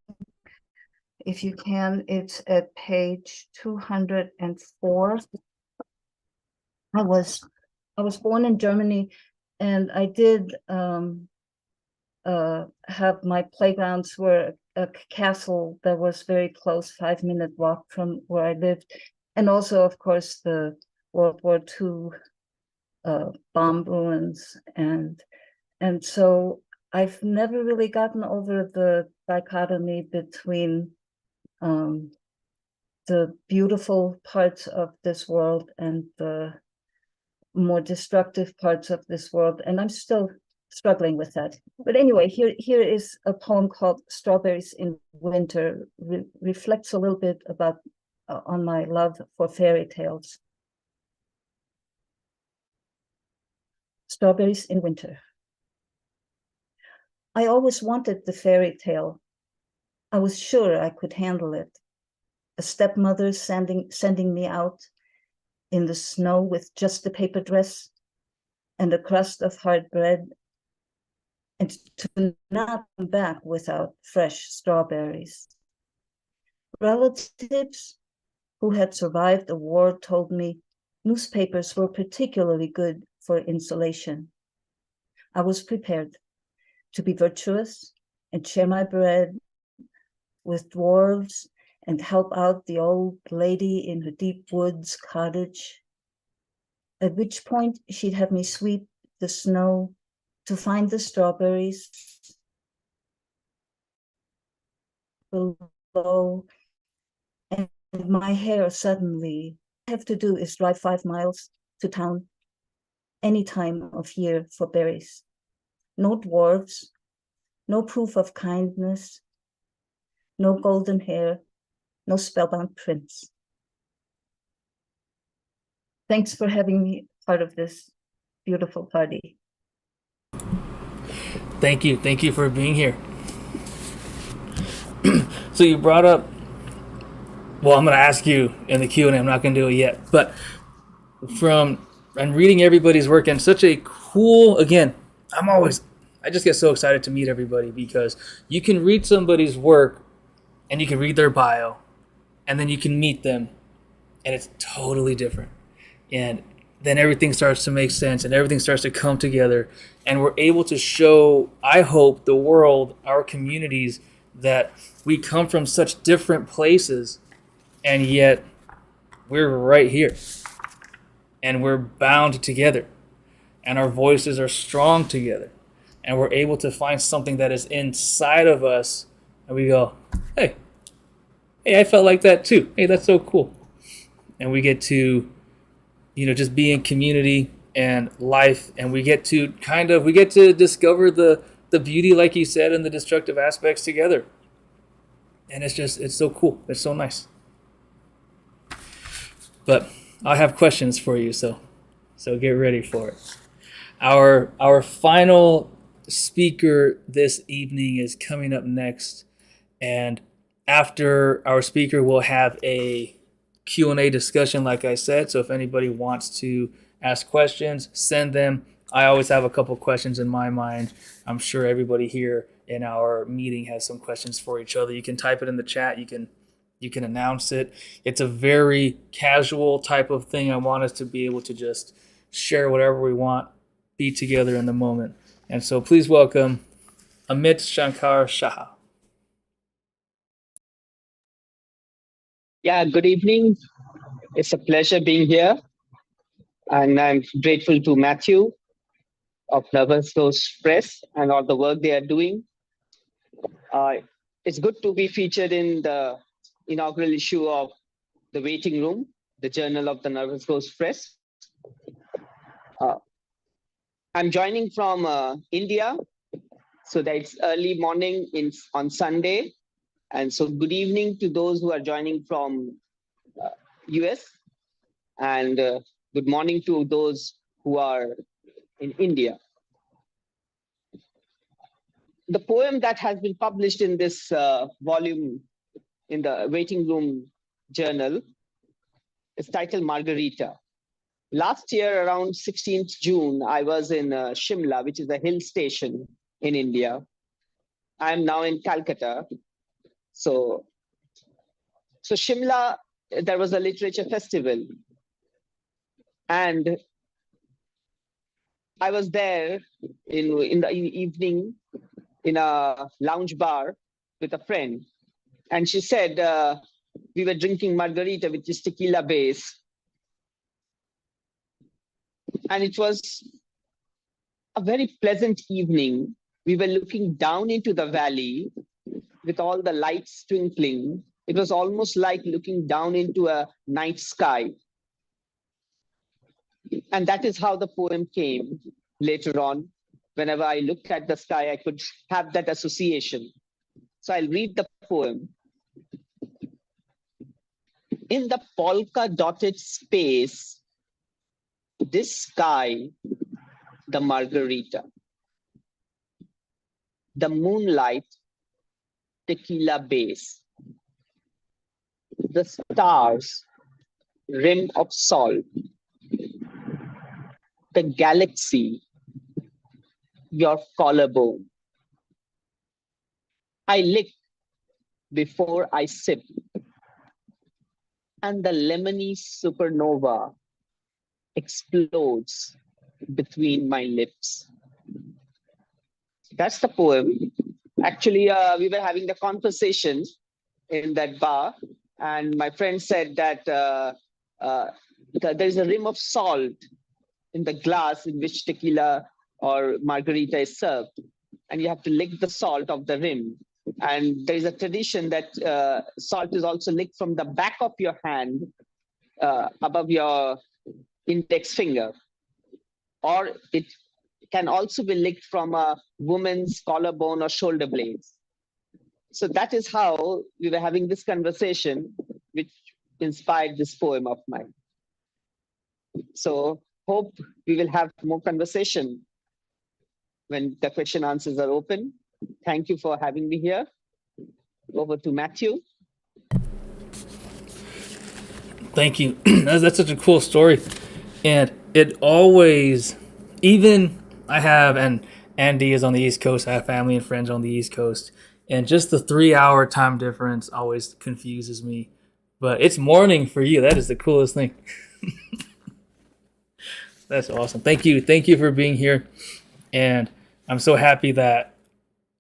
if you can, it's at page 204. I was born in Germany, and I did have my playgrounds were a castle that was very close, 5-minute walk from where I lived, and also, of course, the World War II bomb ruins, and so I've never really gotten over the dichotomy between the beautiful parts of this world and the more destructive parts of this world, and I'm still struggling with that. But anyway, here is a poem called Strawberries in Winter. Reflects a little bit about on my love for fairy tales. Strawberries in Winter. I always wanted the fairy tale. I was sure I could handle it. A stepmother sending me out in the snow with just a paper dress and a crust of hard bread, and to not come back without fresh strawberries. Relatives who had survived the war told me newspapers were particularly good for insulation. I was prepared to be virtuous and share my bread with dwarves and help out the old lady in her deep woods cottage, at which point she'd have me sweep the snow to find the strawberries below, and my hair suddenly, all I have to do is drive 5 miles to town any time of year for berries. No dwarves, no proof of kindness, no golden hair, no spellbound prince. Thanks for having me part of this beautiful party. Thank you. Thank you for being here. So you brought up, well, I'm going to ask you in the Q&A. I'm not going to do it yet. But and reading everybody's work, and such a cool, again, I just get so excited to meet everybody, because you can read somebody's work and you can read their bio and then you can meet them and it's totally different. And then everything starts to make sense and everything starts to come together, and we're able to show, I hope, the world, our communities, that we come from such different places and yet we're right here and we're bound together and our voices are strong together and we're able to find something that is inside of us and we go, hey, I felt like that too. Hey, that's so cool. And we get to, just be in community and life, and we get to discover the beauty, like you said, and the destructive aspects together. And it's so cool. It's so nice. But I have questions for you, so get ready for it. Our final speaker this evening is coming up next, and after our speaker, we'll have a Q&A discussion, like I said. So if anybody wants to ask questions, send them. I always have a couple questions in my mind. I'm sure everybody here in our meeting has some questions for each other. You can type it in the chat. You can announce it. It's a very casual type of thing. I want us to be able to just share whatever we want, be together in the moment. And so please welcome Amit Shankar Shah. Yeah, good evening. It's a pleasure being here. And I'm grateful to Matthew of Nervous Ghost Press and all the work they are doing. It's good to be featured in the inaugural issue of The Waiting Room, the journal of the Nervous Ghost Press. I'm joining from India, so that it's early morning on Sunday. And so good evening to those who are joining from US, and good morning to those who are in India. The poem that has been published in this volume in the Waiting Room journal is titled Margarita. Last year, around 16th June, I was in Shimla, which is a hill station in India. I'm now in Calcutta. So Shimla, there was a literature festival. And I was there in the evening in a lounge bar with a friend. And she said, we were drinking margarita, which is tequila base. And it was a very pleasant evening. We were looking down into the valley with all the lights twinkling. It was almost like looking down into a night sky. And that is how the poem came later on. Whenever I looked at the sky, I could have that association. So I'll read the poem. In the polka-dotted space, this sky, the margarita, the moonlight, tequila base, the stars, rim of salt, the galaxy, your collarbone. I lick before I sip, and the lemony supernova explodes between my lips. That's the poem. Actually, we were having the conversation in that bar, and my friend said that there's a rim of salt in the glass in which tequila or margarita is served, and you have to lick the salt of the rim. And there is a tradition that salt is also licked from the back of your hand above your index finger, or it can also be licked from a woman's collarbone or shoulder blades. So that is how we were having this conversation, which inspired this poem of mine. So hope we will have more conversation when the question answers are open. Thank you for having me here. Over to Matthew. Thank you. That's such a cool story. And it always, even I have, and Andy is on the East Coast, I have family and friends on the East Coast, and just the 3-hour time difference always confuses me. But it's morning for you. That is the coolest thing. That's awesome. Thank you. Thank you for being here. And I'm so happy that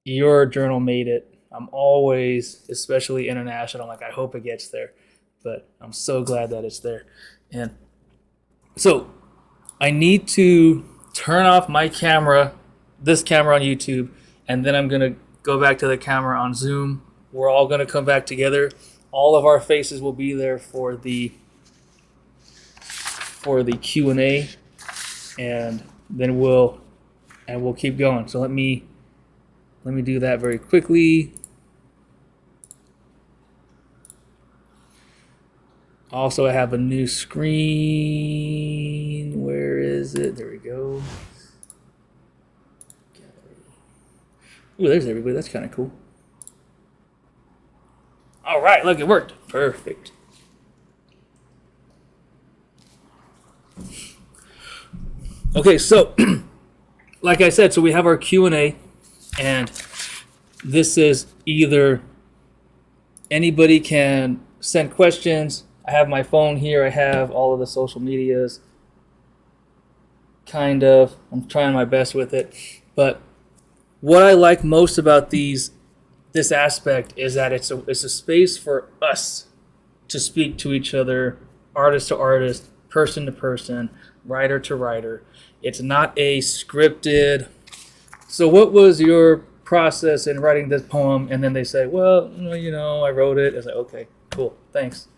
your journal made it. I'm always, especially international, like I hope it gets there. But I'm so glad that it's there. And so I need to turn off my camera, this camera on YouTube, and then I'm going to go back to the camera on Zoom. We're all going to come back together. All of our faces will be there for the Q&A, and then we'll keep going. So let me do that very quickly. Also, I have a new screen. Where is it? There we go. Ooh, there's everybody. That's kind of cool. All right, look, it worked. Perfect. Okay, so like I said, so we have our Q&A, and this is either anybody can send questions. I have my phone here. I have all of the social medias. Kind of. I'm trying my best with it. But what I like most about this aspect is that it's a space for us to speak to each other, artist to artist, person to person, writer to writer. It's not a scripted. So what was your process in writing this poem? And then they say, well, I wrote it. It's like, okay, cool, thanks.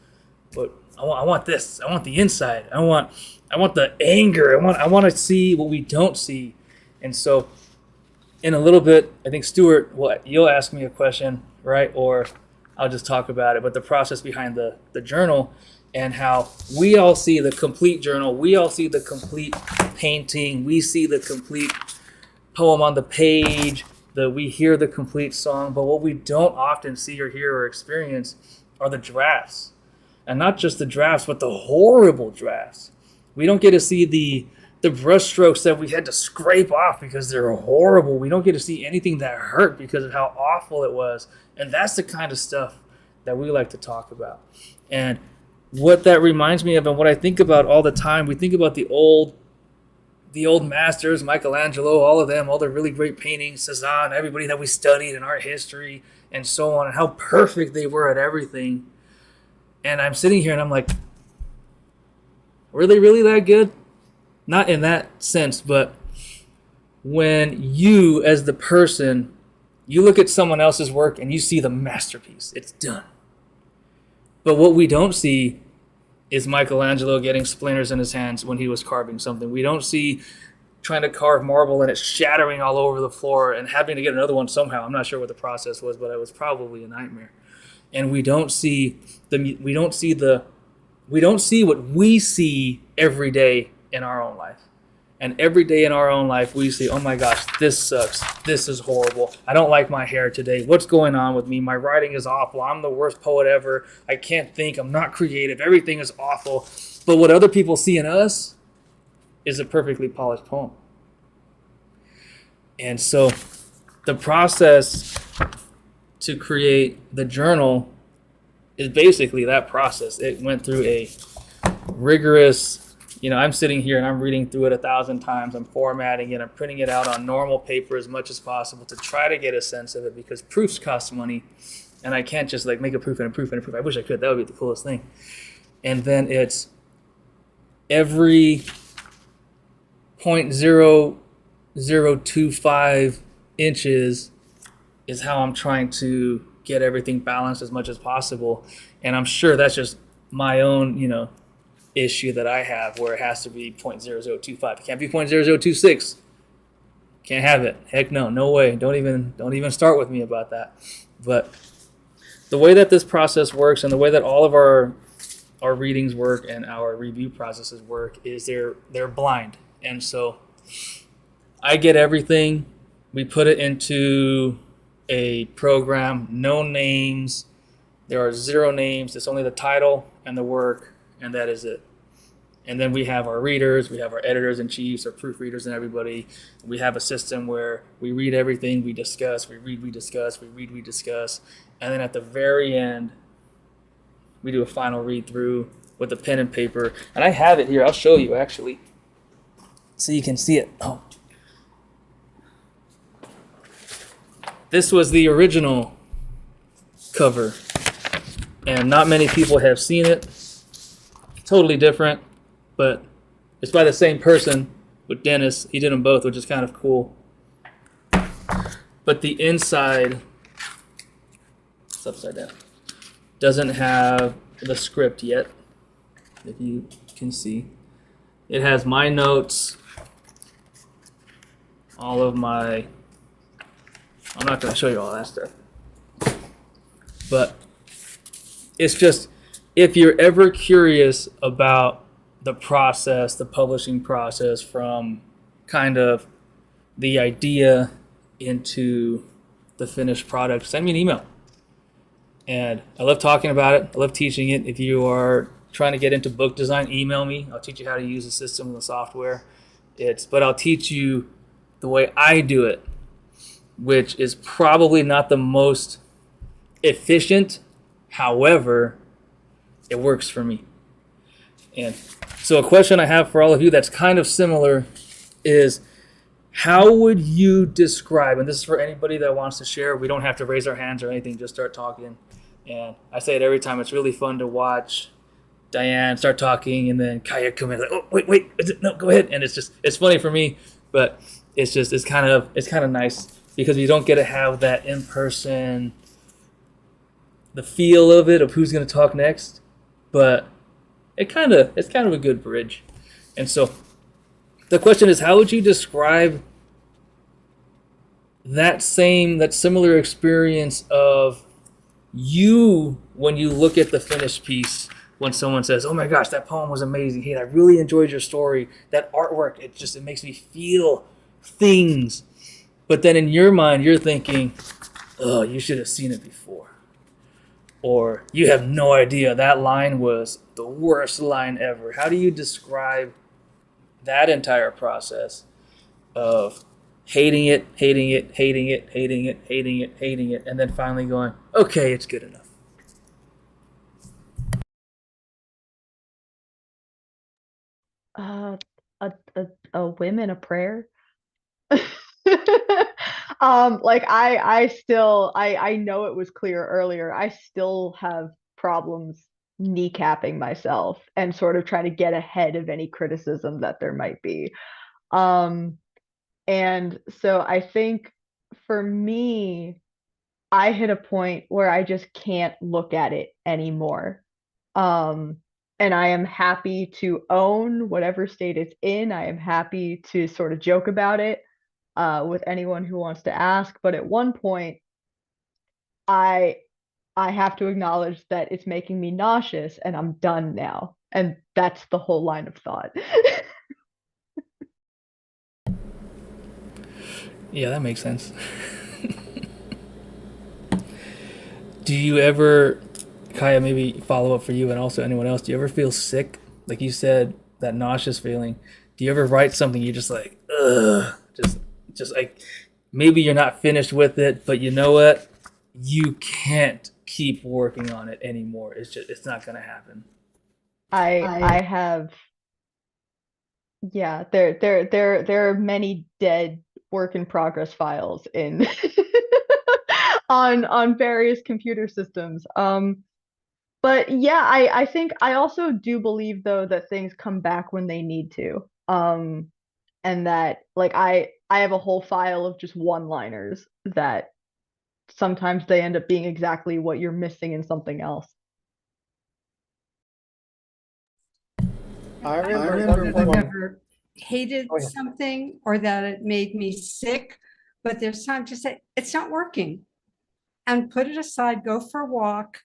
But I want this. I want the inside. I want the anger. I want to see what we don't see. And so in a little bit, I think Stuart, you'll ask me a question, right? Or I'll just talk about it. But the process behind the journal and how we all see the complete journal. We all see the complete painting. We see the complete poem on the page. We hear the complete song. But what we don't often see or hear or experience are the drafts. And not just the drafts, but the horrible drafts. We don't get to see the brushstrokes that we had to scrape off because they're horrible. We don't get to see anything that hurt because of how awful it was. And that's the kind of stuff that we like to talk about. And what that reminds me of, and what I think about all the time, we think about the old masters, Michelangelo, all of them, all the really great paintings, Cezanne, everybody that we studied in art history and so on, and how perfect they were at everything. And I'm sitting here and I'm like, were they really that good? Not in that sense, but when you, as the person, you look at someone else's work and you see the masterpiece, it's done. But what we don't see is Michelangelo getting splinters in his hands when he was carving something. We don't see trying to carve marble and it shattering all over the floor and having to get another one somehow. I'm not sure what the process was, but it was probably a nightmare. And we don't see what we see every day in our own life. And every day in our own life, we see, oh my gosh, this sucks. This is horrible. I don't like my hair today. What's going on with me? My writing is awful. I'm the worst poet ever. I can't think. I'm not creative. Everything is awful. But what other people see in us is a perfectly polished poem. And so the process to create the journal is basically that process. It went through a rigorous, I'm sitting here and I'm reading through it 1,000 times. I'm formatting it. I'm printing it out on normal paper as much as possible to try to get a sense of it, because proofs cost money. And I can't just like make a proof and a proof and a proof. I wish I could. That would be the coolest thing. And then it's every 0.0025 inches is how I'm trying to get everything balanced as much as possible. And I'm sure that's just my own, issue that I have, where it has to be 0.0025. It can't be 0.0026. Can't have it. Heck no, no way. Don't even start with me about that. But the way that this process works, and the way that all of our readings work and our review processes work, is they're blind. And so I get everything, we put it into a program, no names. There are 0 names. It's only the title and the work, and that is it. And then we have our readers, we have our editors and chiefs, our proofreaders, and everybody. We have a system where we read everything, we discuss, we read, we discuss, we read, we discuss. And then at the very end, we do a final read through with a pen and paper. And I have it here. I'll show you, actually, so you can see it. Oh. This was the original cover, and not many people have seen it. Totally different, but it's by the same person with Dennis. He did them both, which is kind of cool. But the inside, it's upside down, doesn't have the script yet, if you can see. It has my notes, all of my, I'm not going to show you all that stuff, but it's just, if you're ever curious about the process, the publishing process, from kind of the idea into the finished product, send me an email. And I love talking about it. I love teaching it. If you are trying to get into book design, email me. I'll teach you how to use the system and the software. But I'll teach you the way I do it, which is probably not the most efficient. However, it works for me. And so a question I have for all of you that's kind of similar is, how would you describe, and this is for anybody that wants to share, we don't have to raise our hands or anything, just start talking. And I say it every time, it's really fun to watch Diane start talking and then Kaya come in like, oh, wait, no, go ahead. And it's funny for me, but it's kind of nice, because you don't get to have that in-person, the feel of it, of who's going to talk next, but it's kind of a good bridge. And so the question is, how would you describe that similar experience of you when you look at the finished piece, when someone says, oh my gosh, that poem was amazing, hey, I really enjoyed your story, that artwork, it makes me feel things. But then in your mind, you're thinking, oh, you should have seen it before. Or you have no idea, that line was the worst line ever. How do you describe that entire process of hating it, and then finally going, okay, it's good enough? A whim and a prayer. Like I know it was clear earlier. I still have problems kneecapping myself and sort of trying to get ahead of any criticism that there might be. And so I think for me, I hit a point where I just can't look at it anymore. And I am happy to own whatever state it's in. I am happy to sort of joke about it with anyone who wants to ask. But at one point, I have to acknowledge that it's making me nauseous, and I'm done now. And that's the whole line of thought. Yeah, that makes sense. Do you ever, Kaya, maybe follow up for you and also anyone else, do you ever feel sick? Like you said, that nauseous feeling. Do you ever write something you're just like, ugh, just like, maybe you're not finished with it, but you know what? You can't keep working on it anymore. It's not going to happen. I have, yeah, there are many dead work in progress files in on various computer systems. But yeah, I think I also do believe though that things come back when they need to. And that like I have a whole file of just one-liners that sometimes they end up being exactly what you're missing in something else. I I don't remember know one that I've poem. ever hated Go ahead. something or that it made me sick, but there's time to say, it's not working. And put it aside, go for a walk,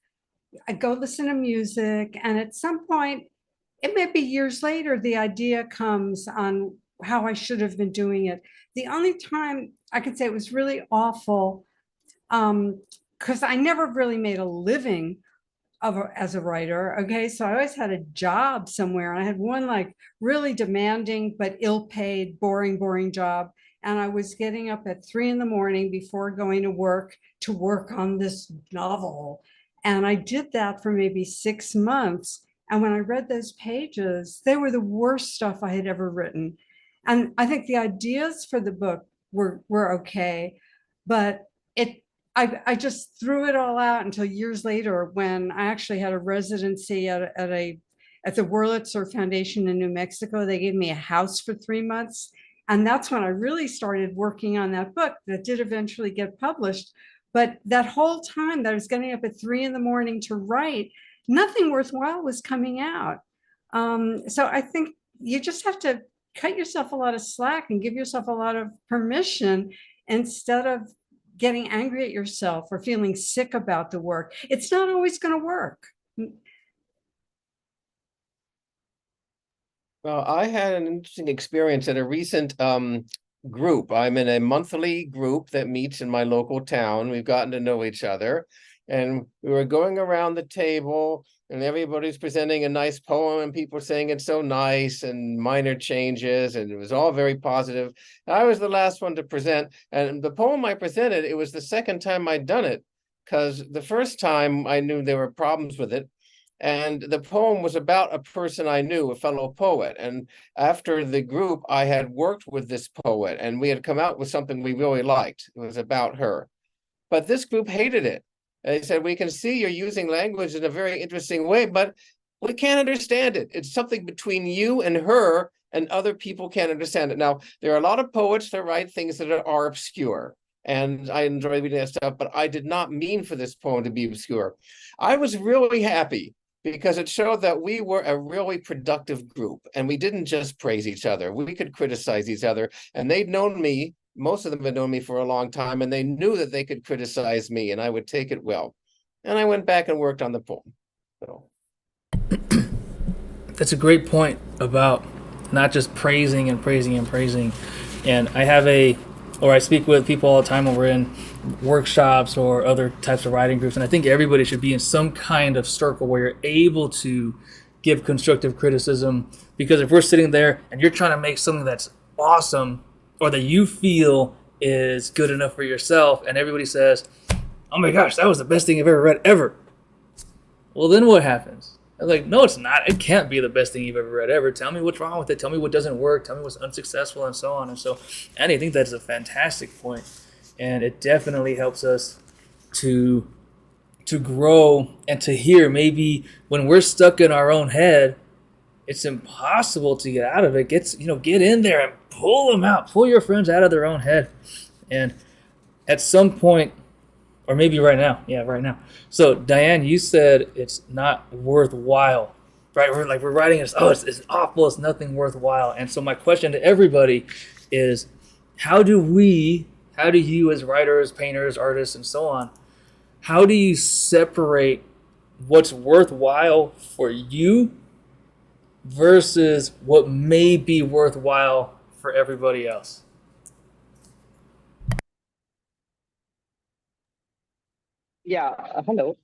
go listen to music, and at some point, it may be years later, the idea comes on how I should have been doing it. The only time I could say it was really awful, because I never really made a living as a writer. Okay, so I always had a job somewhere, and I had one like really demanding but ill-paid, boring job. And I was getting up at 3 a.m. before going to work on this novel. And I did that for maybe 6 months. And when I read those pages, they were the worst stuff I had ever written. And I think the ideas for the book were okay, but I just threw it all out until years later when I actually had a residency at the Wurlitzer Foundation in New Mexico. They gave me a house for 3 months. And that's when I really started working on that book that did eventually get published. But that whole time that I was getting up at 3 a.m. to write, nothing worthwhile was coming out. So I think you just have to cut yourself a lot of slack and give yourself a lot of permission instead of getting angry at yourself or feeling sick about the work. It's not always going to work. Well, I had an interesting experience at a recent group. I'm in a monthly group that meets in my local town. We've gotten to know each other, and we were going around the table, and everybody's presenting a nice poem, and people saying it's so nice, and minor changes, and it was all very positive. I was the last one to present, and the poem I presented, it was the second time I'd done it, because the first time I knew there were problems with it. And the poem was about a person I knew, a fellow poet. And after the group, I had worked with this poet, and we had come out with something we really liked. It was about her. But this group hated it. They said, we can see you're using language in a very interesting way, but we can't understand it. It's something between you and her, and other people can't understand it. Now, there are a lot of poets that write things that are obscure, and I enjoy reading that stuff, but I did not mean for this poem to be obscure. I was really happy because it showed that we were a really productive group, and we didn't just praise each other. We could criticize each other, and they'd known me. Most of them had known me for a long time, and they knew that they could criticize me, and I would take it well. And I went back and worked on the poem. So. That's a great point about not just praising and praising and praising. And I speak with people all the time when we're in workshops or other types of writing groups, and I think everybody should be in some kind of circle where you're able to give constructive criticism, because if we're sitting there and you're trying to make something that's awesome or that you feel is good enough for yourself, and everybody says, oh my gosh, that was the best thing I've ever read ever, well, then what happens? I'm like, no, it's not. It can't be the best thing you've ever read ever. Tell me what's wrong with it. Tell me what doesn't work. Tell me what's unsuccessful, and so on. And so, and I think that's a fantastic point. And it definitely helps us to grow and to hear. Maybe when we're stuck in our own head, it's impossible to get out of it. Get in there and pull them out. Pull your friends out of their own head. And at some point, or maybe right now. Yeah, right now. So Diane, you said it's not worthwhile, right? We're writing this. Oh, it's awful. It's nothing worthwhile. And so my question to everybody is, how do you as writers, painters, artists, and so on, how do you separate what's worthwhile for you versus what may be worthwhile for everybody else? Yeah, hello.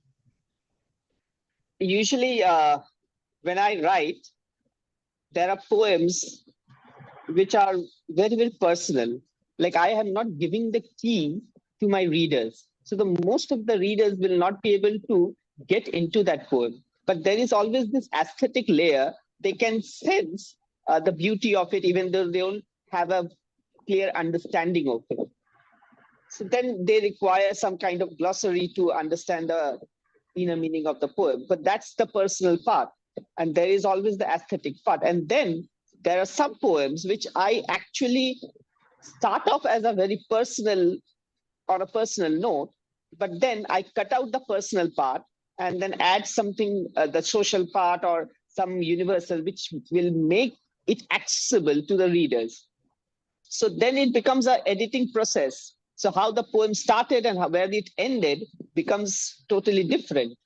Usually, when I write, there are poems which are very, very personal, Like I am not giving the key to my readers. So the most of the readers will not be able to get into that poem. But there is always this aesthetic layer. They can sense the beauty of it, even though they don't have a clear understanding of it. So then they require some kind of glossary to understand the inner meaning of the poem. But that's the personal part. And there is always the aesthetic part. And then there are some poems which I actually start off as a very personal, on a personal note, but then I cut out the personal part and then add something, the social part or some universal, which will make it accessible to the readers. So then it becomes an editing process. So how the poem started and where it ended becomes totally different.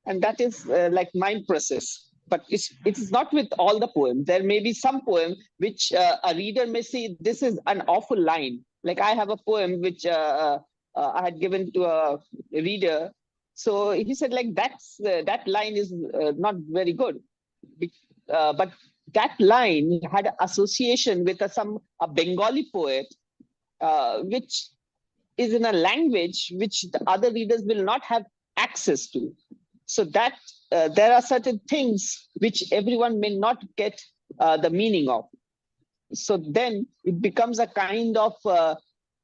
And that is like my process. But it is not with all the poems. There may be some poem which a reader may say, this is an awful line. Like I have a poem which I had given to a reader. So he said, like, that line is not very good. But that line had association with a Bengali poet, which is in a language which the other readers will not have access to. So that there are certain things which everyone may not get the meaning of. So then it becomes a kind of,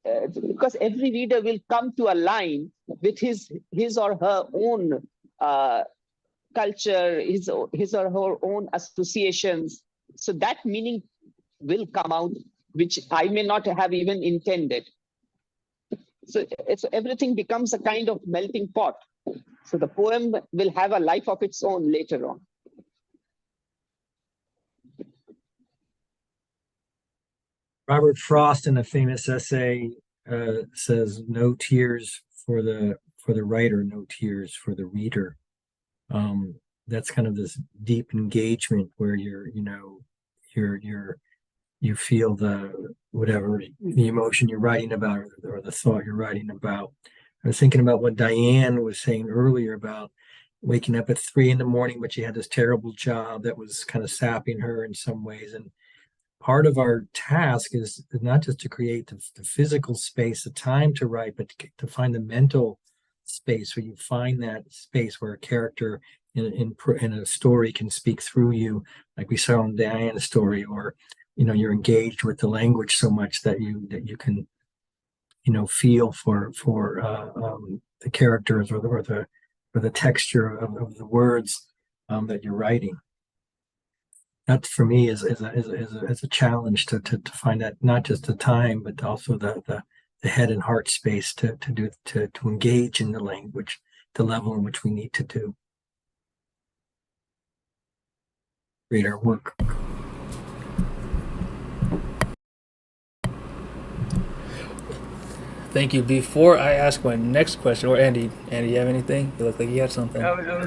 because every reader will come to a line with his or her own culture, his or her own associations. So that meaning will come out, which I may not have even intended. So everything becomes a kind of melting pot. So the poem will have a life of its own later on. Robert Frost in a famous essay says, "No tears for the writer, no tears for the reader." That's kind of this deep engagement where you feel the emotion you're writing about or the thought you're writing about. I was thinking about what Diane was saying earlier about waking up at 3 a.m, but she had this terrible job that was kind of sapping her in some ways. And part of our task is not just to create the physical space, the time to write, but to find the mental space where you find that space where a character in a story can speak through you, like we saw in Diane's story, or you're engaged with the language so much that you can feel for the characters or the texture of the words that you're writing. That for me is a challenge to find that, not just the time, but also the head and heart space to engage in the language, the level in which we need to do. Read our work. Thank you. Before I ask my next question, or Andy, you have anything? You look like you have something.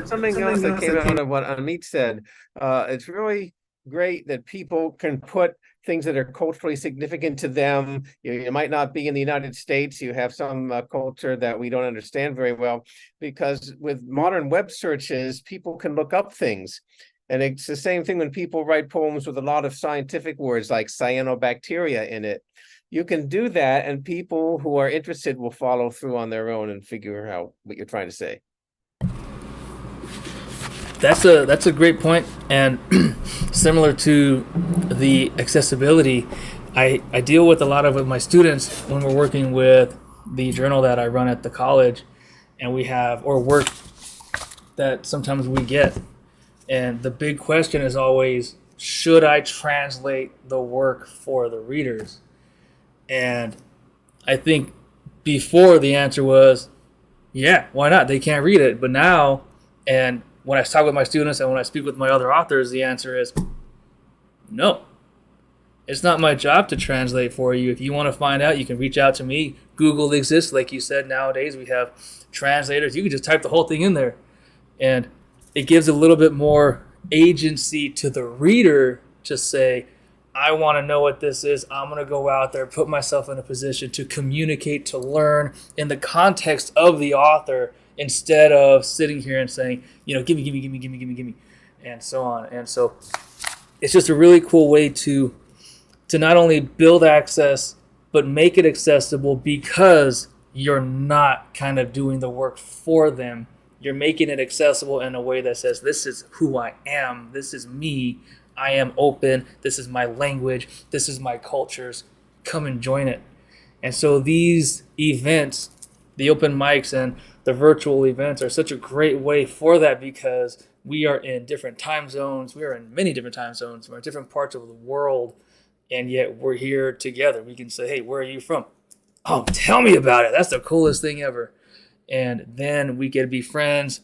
Something else that came out of what Amit said. It's really great that people can put things that are culturally significant to them. You might not be in the United States. You have some culture that we don't understand very well, because with modern web searches, people can look up things. And it's the same thing when people write poems with a lot of scientific words like cyanobacteria in it. You can do that, and people who are interested will follow through on their own and figure out what you're trying to say. That's a great point, and similar to the accessibility, I deal with a lot of with my students when we're working with the journal that I run at the college, and we have or work that sometimes we get, and the big question is always, should I translate the work for the readers? And I think before the answer was, yeah, why not? They can't read it. But now, and when I talk with my students and when I speak with my other authors, the answer is no. It's not my job to translate for you. If you want to find out, you can reach out to me. Google exists. Like you said, nowadays we have translators. You can just type the whole thing in there. And it gives a little bit more agency to the reader to say, I want to know what this is. I'm going to go out there, put myself in a position to communicate, to learn in the context of the author, instead of sitting here and saying, give me, and so on. And so it's just a really cool way to not only build access but make it accessible because you're not kind of doing the work for them. You're making it accessible in a way that says, this is who I am. This is me. I am open. This is my language. This is my cultures. Come and join it. And so these events, the open mics and the virtual events, are such a great way for that, because we are in different time zones. We are in many different time zones. We're in different parts of the world, and yet we're here together. We can say, hey, where are you from? Oh, tell me about it. That's the coolest thing ever. And then we get to be friends.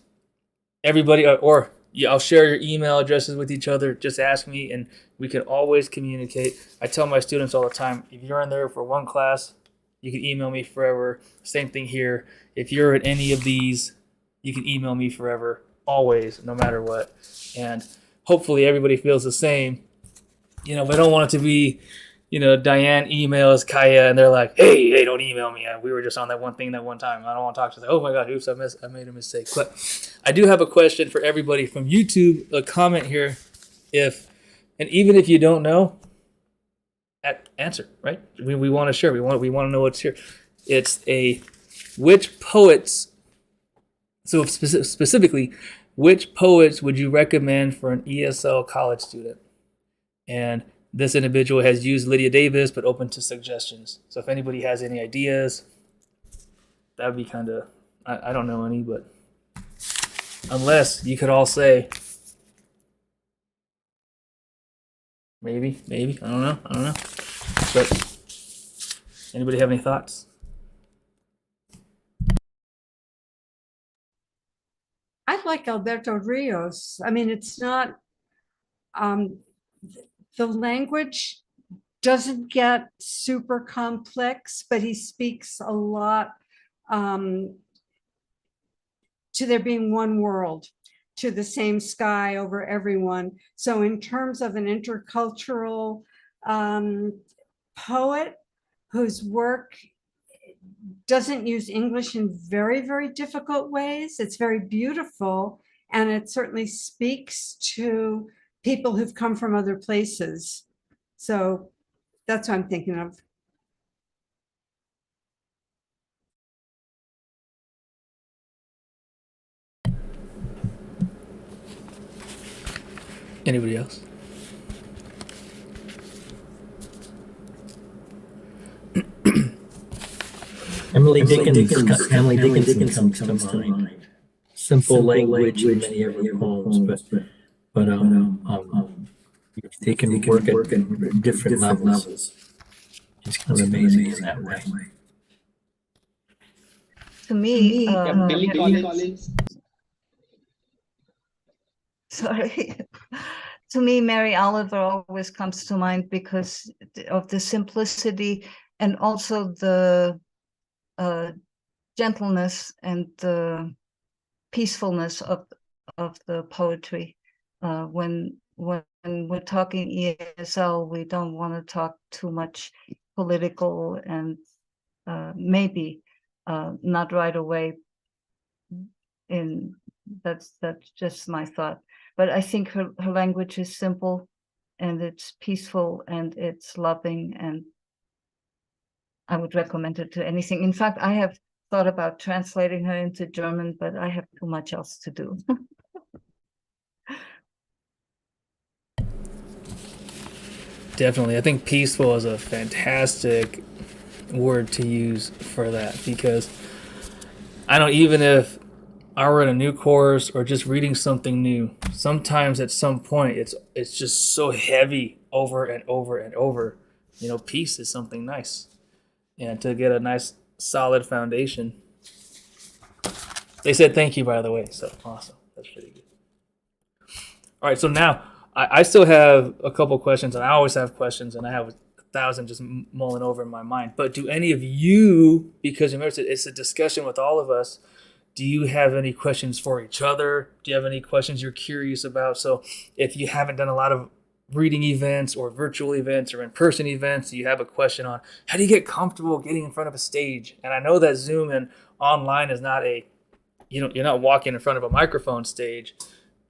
Everybody, or yeah, I'll share your email addresses with each other. Just ask me, and we can always communicate. I tell my students all the time, if you're in there for one class, you can email me forever. Same thing here. If you're at any of these, you can email me forever, always, no matter what. And hopefully everybody feels the same. You know, but I don't want it to be, you know, Diane emails Kaya and they're like, hey, don't email me. We were just on that one thing that one time. I don't want to talk to them. Oh my God, oops, I made a mistake. But I do have a question for everybody from YouTube, a comment here. And even if you don't know, answer, right? We want to share. We want to know what's here. It's which poets, so specifically, which poets would you recommend for an ESL college student? And this individual has used Lydia Davis, but open to suggestions. So if anybody has any ideas, that would be kind of, I don't know any, but unless you could all say, maybe, I don't know. But anybody have any thoughts? I like Alberto Rios. I mean, it's not, the language doesn't get super complex, but he speaks a lot to there being one world, to the same sky over everyone. So in terms of an intercultural poet whose work doesn't use English in very, very difficult ways, it's very beautiful, and it certainly speaks to people who've come from other places. So that's what I'm thinking of. Anybody else? Emily Dickinson comes to mind. Simple language in many of her poems, but they can work at different levels. It's kind of amazing in that way. To me, Billy Collins. sorry. To me, Mary Oliver always comes to mind because of the simplicity and also the gentleness and the peacefulness of the poetry. When we're talking ESL, we don't want to talk too much political and maybe not right away. That's just my thought. But I think her language is simple and it's peaceful and it's loving, and I would recommend it to anything. In fact, I have thought about translating her into German, but I have too much else to do. Definitely. I think peaceful is a fantastic word to use for that, because I don't, even if I were in a new course or just reading something new, sometimes at some point it's just so heavy over and over and over. You know, peace is something nice. And to get a nice solid foundation. They said thank you, by the way, so awesome. That's pretty good. All right, so now I still have a couple questions, and I always have questions, and I have 1,000 just mulling over in my mind. But do any of you, because remember it's a discussion with all of us, do you have any questions for each other? Do you have any questions you're curious about? So if you haven't done a lot of reading events or virtual events or in-person events, you have a question on how do you get comfortable getting in front of a stage? And I know that Zoom and online is not you're not walking in front of a microphone stage,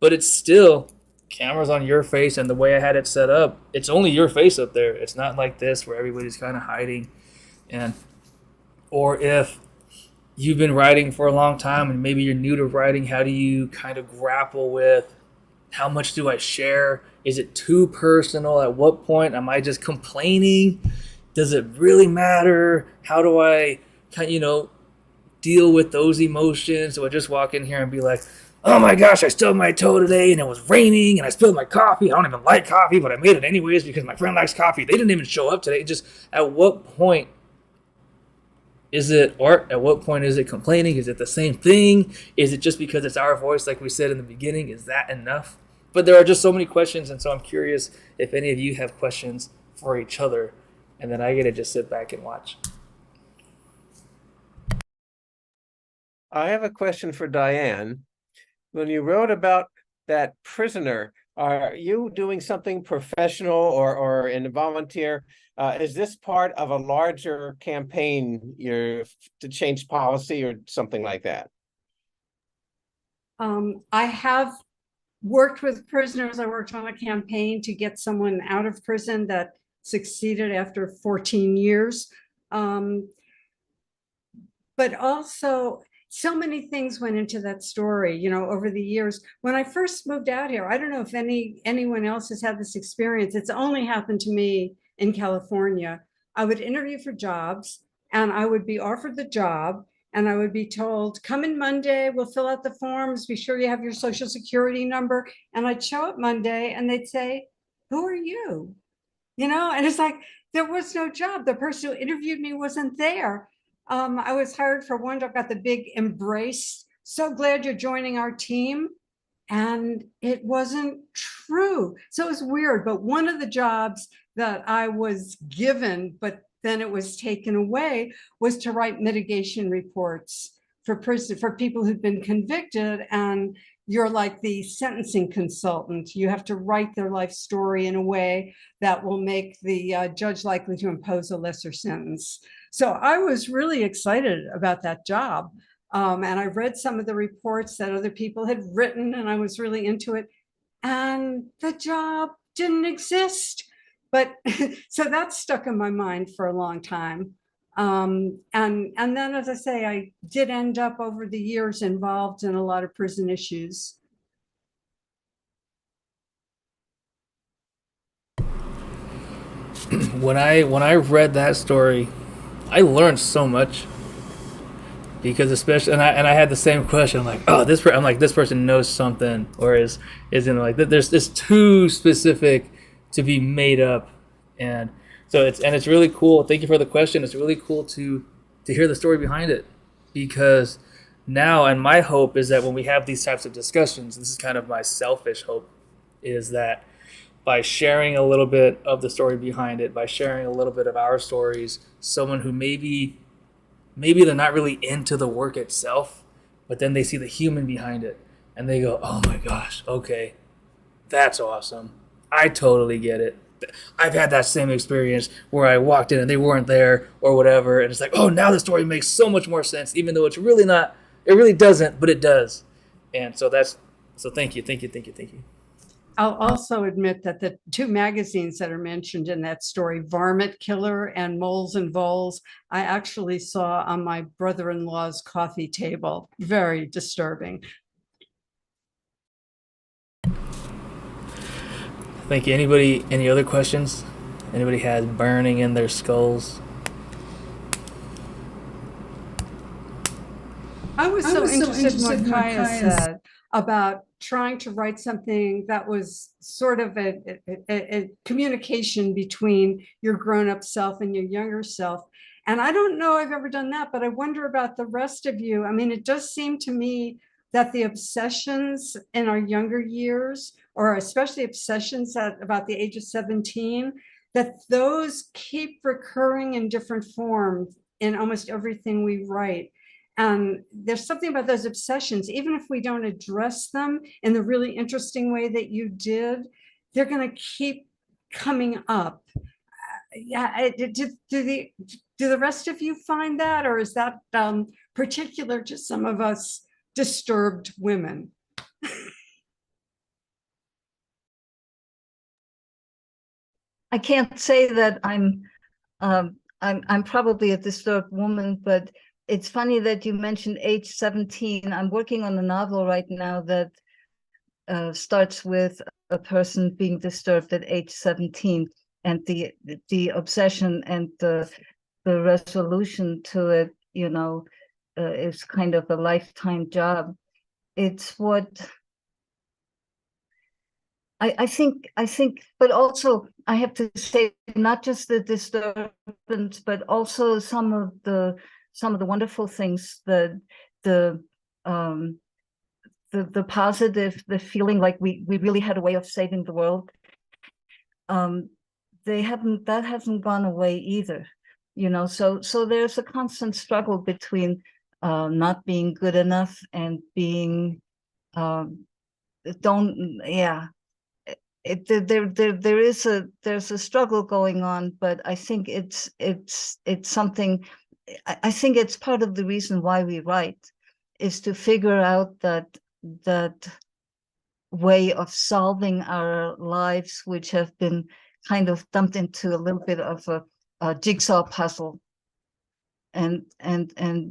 but it's still cameras on your face, and the way I had it set up, it's only your face up there. It's not like this where everybody's kind of hiding. And or if you've been writing for a long time and maybe you're new to writing, how do you kind of grapple with how much do I share? Is it too personal? At what point am I just complaining? Does it really matter? How do I deal with those emotions? Do I just walk in here and be like, oh my gosh, I stubbed my toe today and it was raining and I spilled my coffee. I don't even like coffee, but I made it anyways because my friend likes coffee. They didn't even show up today. Just at what point is it art? At what point is it complaining? Is it the same thing? Is it just because it's our voice, like we said in the beginning? Is that enough? But there are just so many questions, and so I'm curious if any of you have questions for each other, and then I get to just sit back and watch. I have a question for Diane. When you wrote about that prisoner, are you doing something professional or in a volunteer? Is this part of a larger campaign to change policy or something like that? I have worked with prisoners. I worked on a campaign to get someone out of prison that succeeded after 14 years. But also, so many things went into that story, over the years. When I first moved out here, I don't know if anyone else has had this experience. It's only happened to me in California. I would interview for jobs and I would be offered the job and I would be told, come in Monday, we'll fill out the forms, be sure you have your social security number. And I'd show up Monday and they'd say, who are you? And it's like, there was no job. The person who interviewed me wasn't there. I was hired for one job, got the big embrace. So glad you're joining our team. And it wasn't true. So it was weird. But one of the jobs that I was given, but then it was taken away, was to write mitigation reports for people who'd been convicted. And you're like the sentencing consultant. You have to write their life story in a way that will make the judge likely to impose a lesser sentence. So I was really excited about that job. And I read some of the reports that other people had written, and I was really into it. And the job didn't exist. But so that stuck in my mind for a long time. And then, as I say, I did end up over the years involved in a lot of prison issues. When I read that story, I learned so much. Because especially, and I had the same question. I'm like, oh, this person knows something, or isn't like it's too specific to be made up, and so it's really cool. Thank you for the question. It's really cool to hear the story behind it, because now, and my hope is that when we have these types of discussions, this is kind of my selfish hope, is that by sharing a little bit of the story behind it, by sharing a little bit of our stories, someone who maybe they're not really into the work itself, but then they see the human behind it and they go, oh my gosh, okay, that's awesome. I totally get it. I've had that same experience where I walked in and they weren't there or whatever. And it's like, oh, now the story makes so much more sense, even though it's really not, it really doesn't, but it does. And so thank you. I'll also admit that the two magazines that are mentioned in that story, Varmint Killer and Moles and Voles, I actually saw on my brother-in-law's coffee table. Very disturbing. Thank you. Any other questions? Anybody has burning in their skulls? I was so interested in what Kaya said about trying to write something that was sort of a communication between your grown-up self and your younger self. And I don't know I've ever done that, but I wonder about the rest of you. I mean, it does seem to me that the obsessions in our younger years, or especially obsessions at about the age of 17, that those keep recurring in different forms in almost everything we write. And there's something about those obsessions, even if we don't address them in the really interesting way that you did, they're going to keep coming up. Do the rest of you find that, or is that particular to some of us disturbed women? I can't say that I'm I'm probably a disturbed woman, but it's funny that you mentioned age 17. I'm working on a novel right now that starts with a person being disturbed at age 17, and the obsession and the resolution to it, is kind of a lifetime job. It's what I think, but also I have to say, not just the disturbance, but also some of the wonderful things, the positive, the feeling like we really had a way of saving the world. That hasn't gone away either, so there's a constant struggle between not being good enough and being there's a struggle going on, but I think it's something. I think it's part of the reason why we write, is to figure out that way of solving our lives, which have been kind of dumped into a little bit of a jigsaw puzzle, and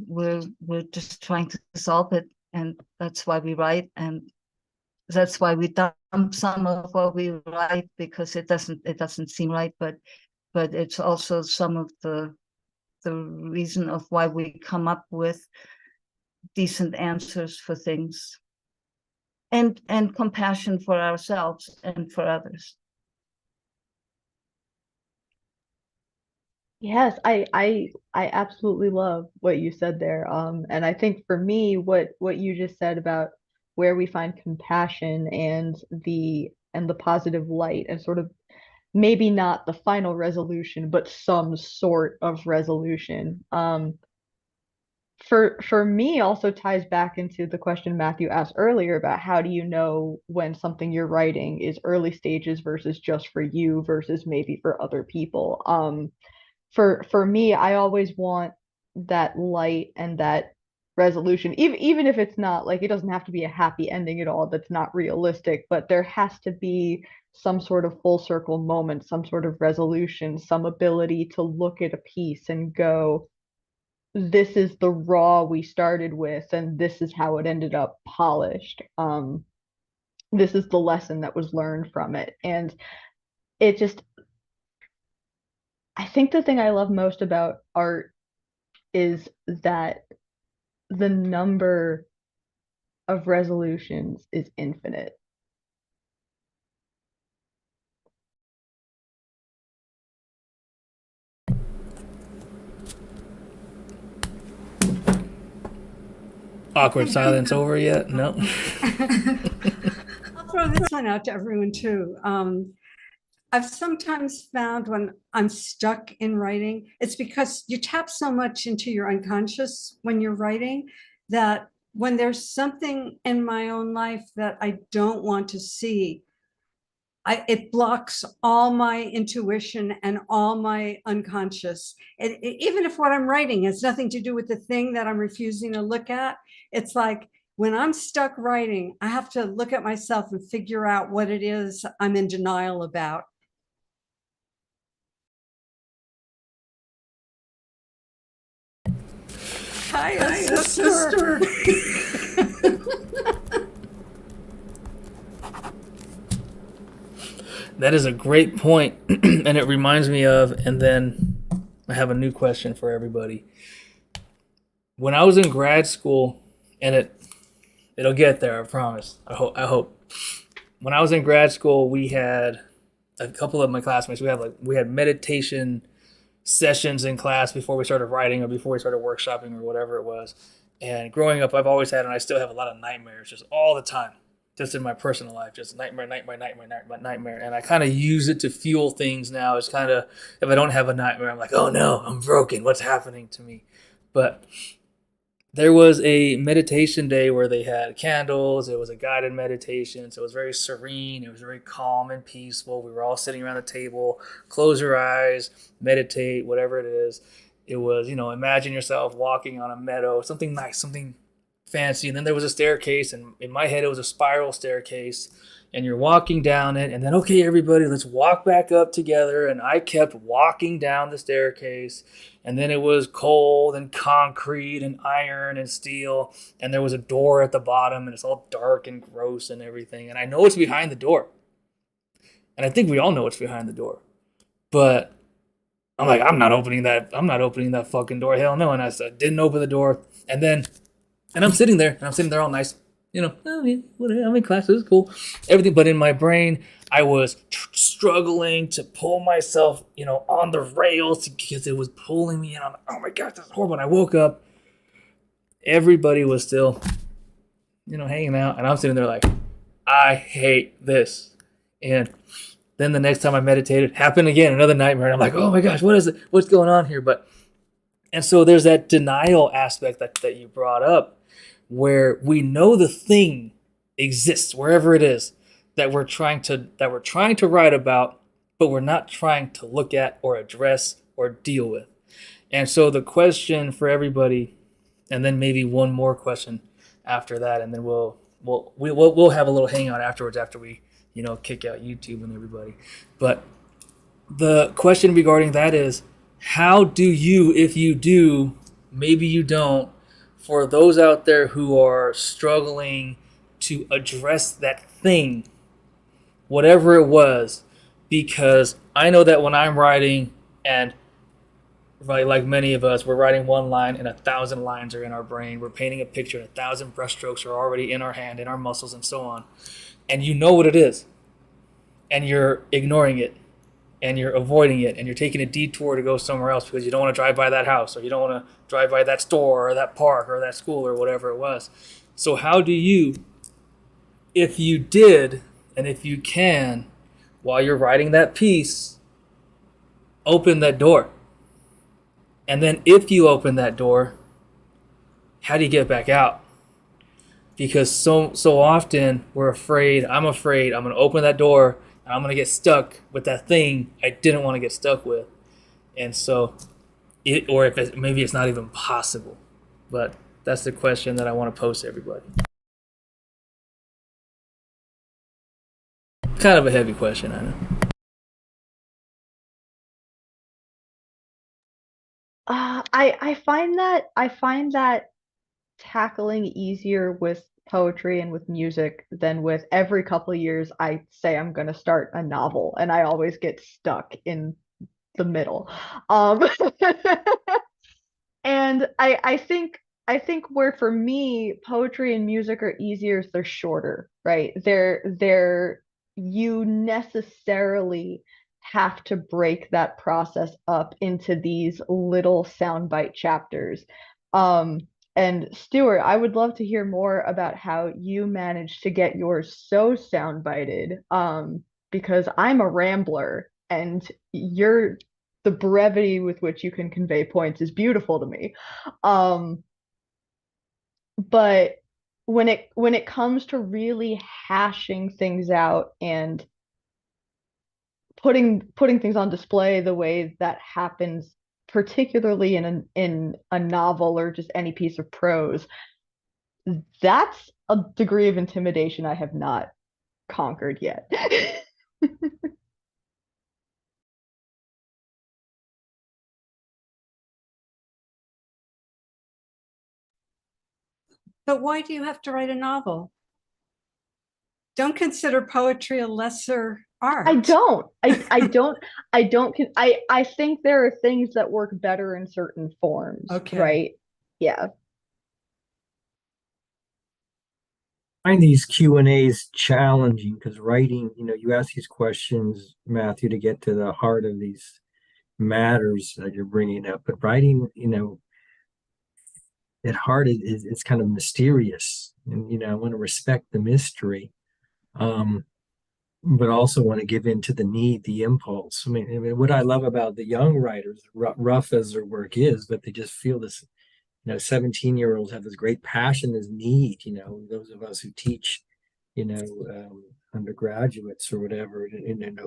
we're just trying to solve it, and that's why we write, and that's why we dump some of what we write, because it doesn't seem right, but it's also some of the reason of why we come up with decent answers for things, and compassion for ourselves and for others. Yes, I absolutely love what you said there. And I think for me, what you just said about where we find compassion and the positive light, and sort of maybe not the final resolution, but some sort of resolution. For me also ties back into the question Matthew asked earlier about how do you know when something you're writing is early stages versus just for you versus maybe for other people. For me, I always want that light and that resolution, even if it's not like, it doesn't have to be a happy ending at all. That's not realistic, but there has to be some sort of full circle moment, some sort of resolution, some ability to look at a piece and go, this is the raw we started with, and this is how it ended up polished. This is the lesson that was learned from it. And it just, I think the thing I love most about art is that the number of resolutions is infinite. Awkward silence over yet? No. I'll throw this one out to everyone too. I've sometimes found when I'm stuck in writing, it's because you tap so much into your unconscious when you're writing, that when there's something in my own life that I don't want to see, it blocks all my intuition and all my unconscious. Even if what I'm writing has nothing to do with the thing that I'm refusing to look at, it's like when I'm stuck writing, I have to look at myself and figure out what it is I'm in denial about. Hi, sister. That is a great point, and it reminds me of, and then I have a new question for everybody. When I was in grad school, and it'll get there, I promise. I hope. When I was in grad school, we had a couple of my classmates. We had meditation sessions in class before we started writing or before we started workshopping or whatever it was. And growing up, I've always had, and I still have, a lot of nightmares just all the time. Just in my personal life, just nightmare. And I kind of use it to fuel things now. It's kind of, if I don't have a nightmare, I'm like, oh no, I'm broken. What's happening to me? But there was a meditation day where they had candles. It was a guided meditation. So it was very serene. It was very calm and peaceful. We were all sitting around the table. Close your eyes, meditate, whatever it is. It was, imagine yourself walking on a meadow, something nice, something fancy. And then there was a staircase, and in my head it was a spiral staircase, and you're walking down it, and then, okay, everybody, let's walk back up together. And I kept walking down the staircase, and then it was cold and concrete and iron and steel, and there was a door at the bottom, and it's all dark and gross and everything. And I know it's behind the door, and I think we all know it's behind the door, but I'm like, I'm not opening that fucking door. Hell no. And I didn't open the door, and I'm sitting there all nice. Oh, yeah, whatever. I'm in class. This is cool. Everything. But in my brain, I was struggling to pull myself, on the rails because it was pulling me. And I'm like, oh my gosh, this is horrible. And I woke up. Everybody was still, hanging out. And I'm sitting there like, I hate this. And then the next time I meditated, happened again, another nightmare. And I'm like, oh my gosh, what is it? What's going on here? And so there's that denial aspect that you brought up, where we know the thing exists wherever it is that we're trying to write about, but we're not trying to look at or address or deal with. And so the question for everybody, and then maybe one more question after that, and then we'll have a little hangout afterwards after we kick out YouTube and everybody. But the question regarding that is, how do you, if you do, maybe you don't, for those out there who are struggling to address that thing, whatever it was, because I know that when I'm writing, and right, like many of us, we're writing one line and 1,000 lines are in our brain. We're painting a picture, 1,000 brushstrokes are already in our hand, in our muscles, and so on. And you know what it is, and you're ignoring it, and you're avoiding it, and you're taking a detour to go somewhere else because you don't want to drive by that house, or you don't want to drive by that store or that park or that school or whatever it was. So how do you, if you did, and if you can, while you're writing that piece, open that door? And then if you open that door, how do you get back out? Because so often we're afraid, I'm going to open that door, and I'm going to get stuck with that thing I didn't want to get stuck with. And so, maybe it's not even possible. But that's the question that I want to pose to everybody. Kind of a heavy question, I know. I find that tackling easier with poetry and with music than with every couple of years I say I'm going to start a novel, and I always get stuck in the middle. And I think where for me poetry and music are easier is they're shorter, right? You necessarily have to break that process up into these little soundbite chapters. And Stuart, I would love to hear more about how you managed to get yours so soundbited, because I'm a rambler, and the brevity with which you can convey points is beautiful to me. But when it comes to really hashing things out and putting things on display the way that happens, particularly in a novel or just any piece of prose, that's a degree of intimidation I have not conquered yet. But why do you have to write a novel? Don't consider poetry a lesser art. I don't. I think there are things that work better in certain forms. Okay. Right? Yeah. I find these Q&As challenging because writing, you ask these questions, Matthew, to get to the heart of these matters that you're bringing up. But writing, at heart, it's kind of mysterious. And, I want to respect the mystery, but also want to give in to the need, the impulse. I mean, what I love about the young writers, rough as their work is, but they just feel this, 17-year-olds have this great passion, this need, those of us who teach, undergraduates or whatever,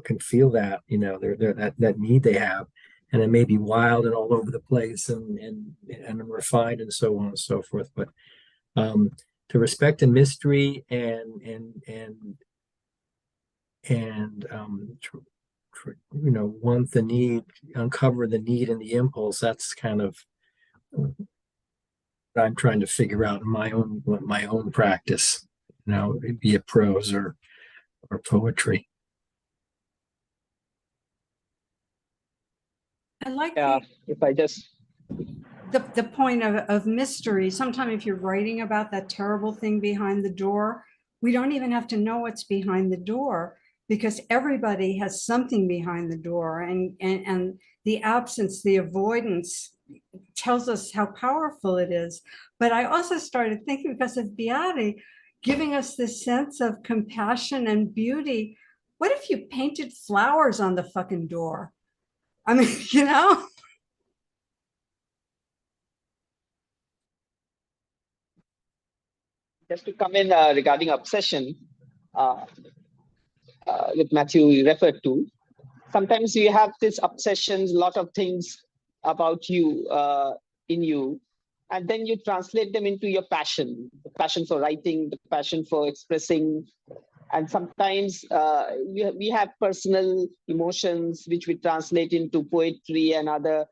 can feel that, that need they have. And it may be wild and all over the place and refined and so on and so forth. But to respect a mystery and and want the need, uncover the need and the impulse. That's kind of what I'm trying to figure out in my own practice, be it prose or poetry. I like Yeah, if I just the point of mystery. Sometimes if you're writing about that terrible thing behind the door, we don't even have to know what's behind the door, because everybody has something behind the door, and the absence, the avoidance tells us how powerful it is. But I also started thinking, because of Beate giving us this sense of compassion and beauty, what if you painted flowers on the fucking door? I mean, just to come in regarding obsession, with Matthew referred to, sometimes you have these obsessions, a lot of things about you in you, and then you translate them into your passion, the passion for writing, the passion for expressing. And sometimes we have personal emotions which we translate into poetry and other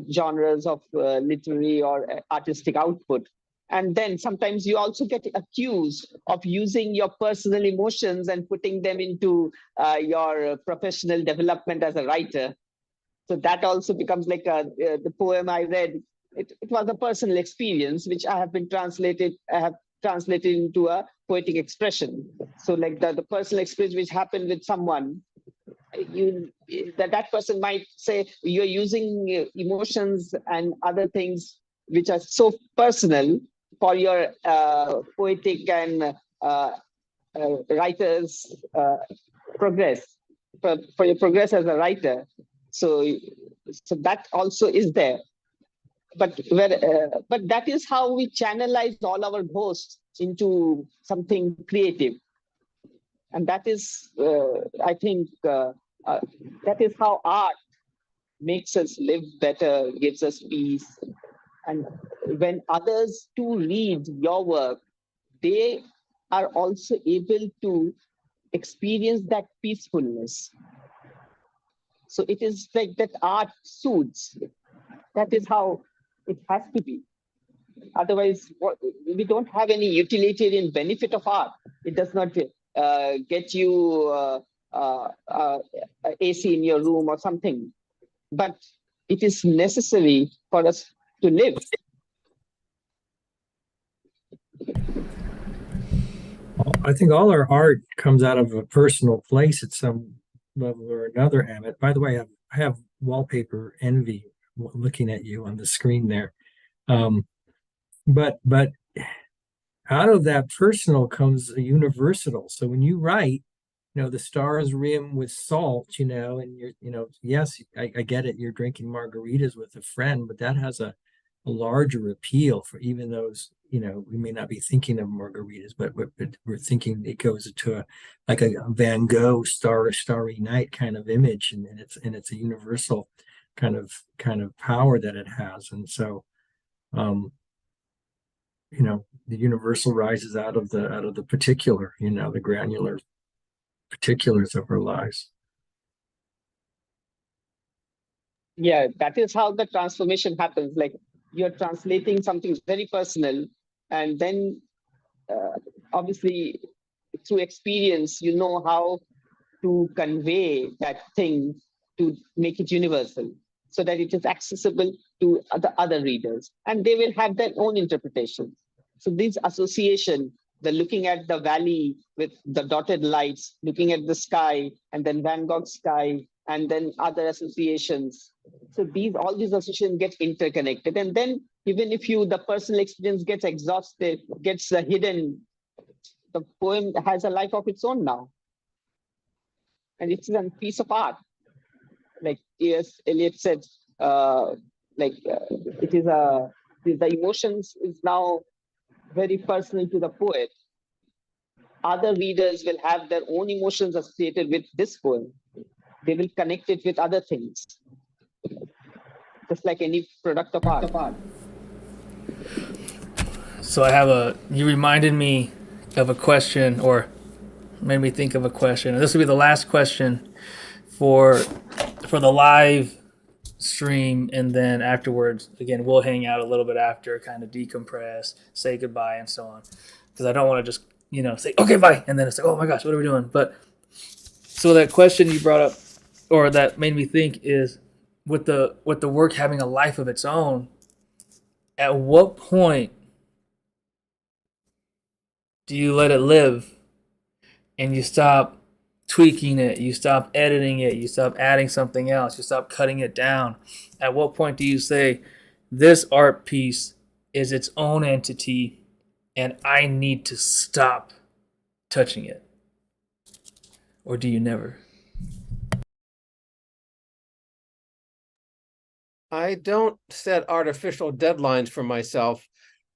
genres of literary or artistic output. And then sometimes you also get accused of using your personal emotions and putting them into your professional development as a writer. So that also becomes like the poem I read. It was a personal experience which I have translated into a poetic expression. So like the personal experience which happened with someone, that person might say you're using emotions and other things which are so personal for your poetic and writer's progress, for your progress as a writer. So that also is there. But that is how we channelize all our ghosts into something creative. And that is, I think, that is how art makes us live better, gives us peace. And when others too read your work, they are also able to experience that peacefulness. So it is like that art soothes. That is how it has to be. Otherwise, we don't have any utilitarian benefit of art. It does not get you AC in your room or something. But it is necessary for us to live. I think all our art comes out of a personal place at some level or another, Amit. By the way, I have wallpaper envy looking at you on the screen there. But out of that personal comes a universal. So when you write, the stars rim with salt, and you're, yes, I get it. You're drinking margaritas with a friend, but that has a larger appeal for even those, we may not be thinking of margaritas, but we're thinking it goes to a Van Gogh Starry Night kind of image, and it's a universal kind of power that it has. And so, the universal rises out of the particular, the granular particulars of our lives. Yeah, that is how the transformation happens. Like you're translating something very personal, and then obviously through experience, you know how to convey that thing to make it universal, so that it is accessible to the other readers, and they will have their own interpretation. So this association, the looking at the valley with the dotted lights, looking at the sky, and then Van Gogh sky, and then other associations. So all these associations get interconnected. And then even if the personal experience gets exhausted, gets hidden, the poem has a life of its own now. And it's a piece of art. Like T.S. Eliot said, it is the emotions is now very personal to the poet. Other readers will have their own emotions associated with this poem. They will connect it with other things, just like any product of art. So you reminded me of a question, or made me think of a question. And this will be the last question for the live stream, and then afterwards, again, we'll hang out a little bit after, kind of decompress, say goodbye, and so on. Because I don't want to just say okay, bye, and then it's like, oh my gosh, what are we doing? But so that question you brought up, or that made me think, is with the work having a life of its own. At what point do you let it live, and you stop tweaking it, you stop editing it, you stop adding something else, you stop cutting it down? At what point do you say, this art piece is its own entity and I need to stop touching it? Or do you never? I don't set artificial deadlines for myself,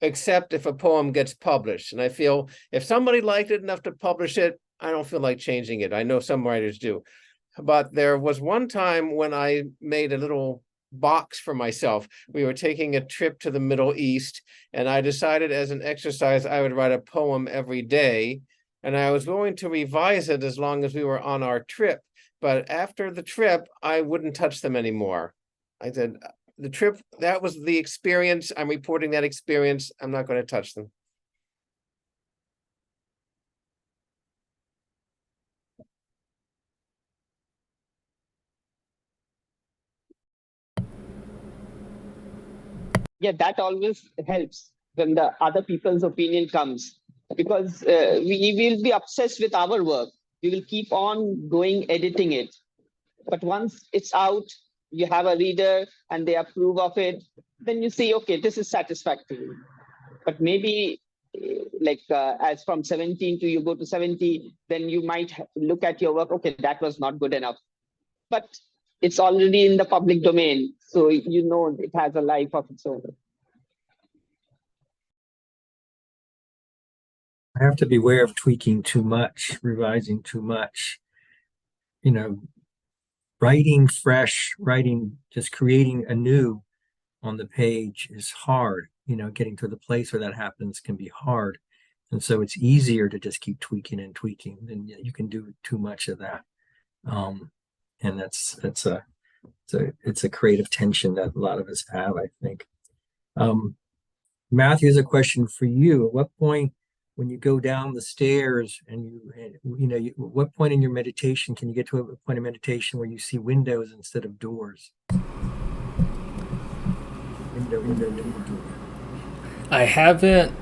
except if a poem gets published. And I feel if somebody liked it enough to publish it, I don't feel like changing it. I know some writers do. But there was one time when I made a little box for myself. We were taking a trip to the Middle East, and I decided as an exercise I would write a poem every day. And I was going to revise it as long as we were on our trip. But after the trip, I wouldn't touch them anymore. I said, the trip, that was the experience. I'm reporting that experience. I'm not going to touch them. Yeah, that always helps when the other people's opinion comes, because we will be obsessed with our work. We will keep on going editing it. But once it's out, you have a reader and they approve of it, then you say, okay, this is satisfactory. But maybe as from 17 to you go to 70, then you might look at your work, okay, that was not good enough. But it's already in the public domain, so it has a life of its own. I have to beware of tweaking too much, revising too much. Writing fresh, just creating anew on the page is hard. Getting to the place where that happens can be hard. And so it's easier to just keep tweaking and tweaking, and you can do too much of that. And it's a creative tension that a lot of us have, I think. Matthew, here's a question for you. At what point, when you go down the stairs and what point in your meditation can you get to a point of meditation where you see windows instead of doors? Window. I haven't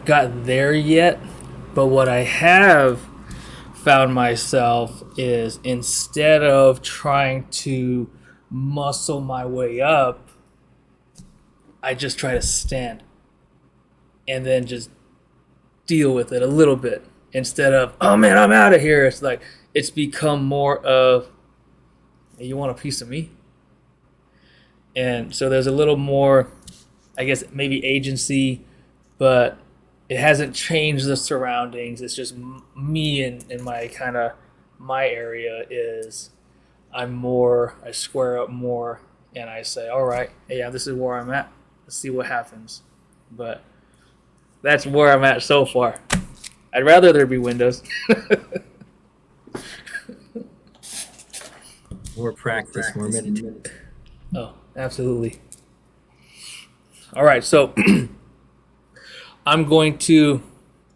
got there yet, but what I have found myself is, instead of trying to muscle my way up, I just try to stand and then just deal with it a little bit, instead of, oh man, I'm out of here. It's like, it's become more of, hey, you want a piece of me? And so there's a little more, I guess, maybe agency, but it hasn't changed the surroundings. It's just me and my area is, I square up more, and I say, all right, hey, yeah, this is where I'm at. Let's see what happens. But that's where I'm at so far. I'd rather there be windows. More practice, more meditation. Oh, absolutely. All right, so I'm going to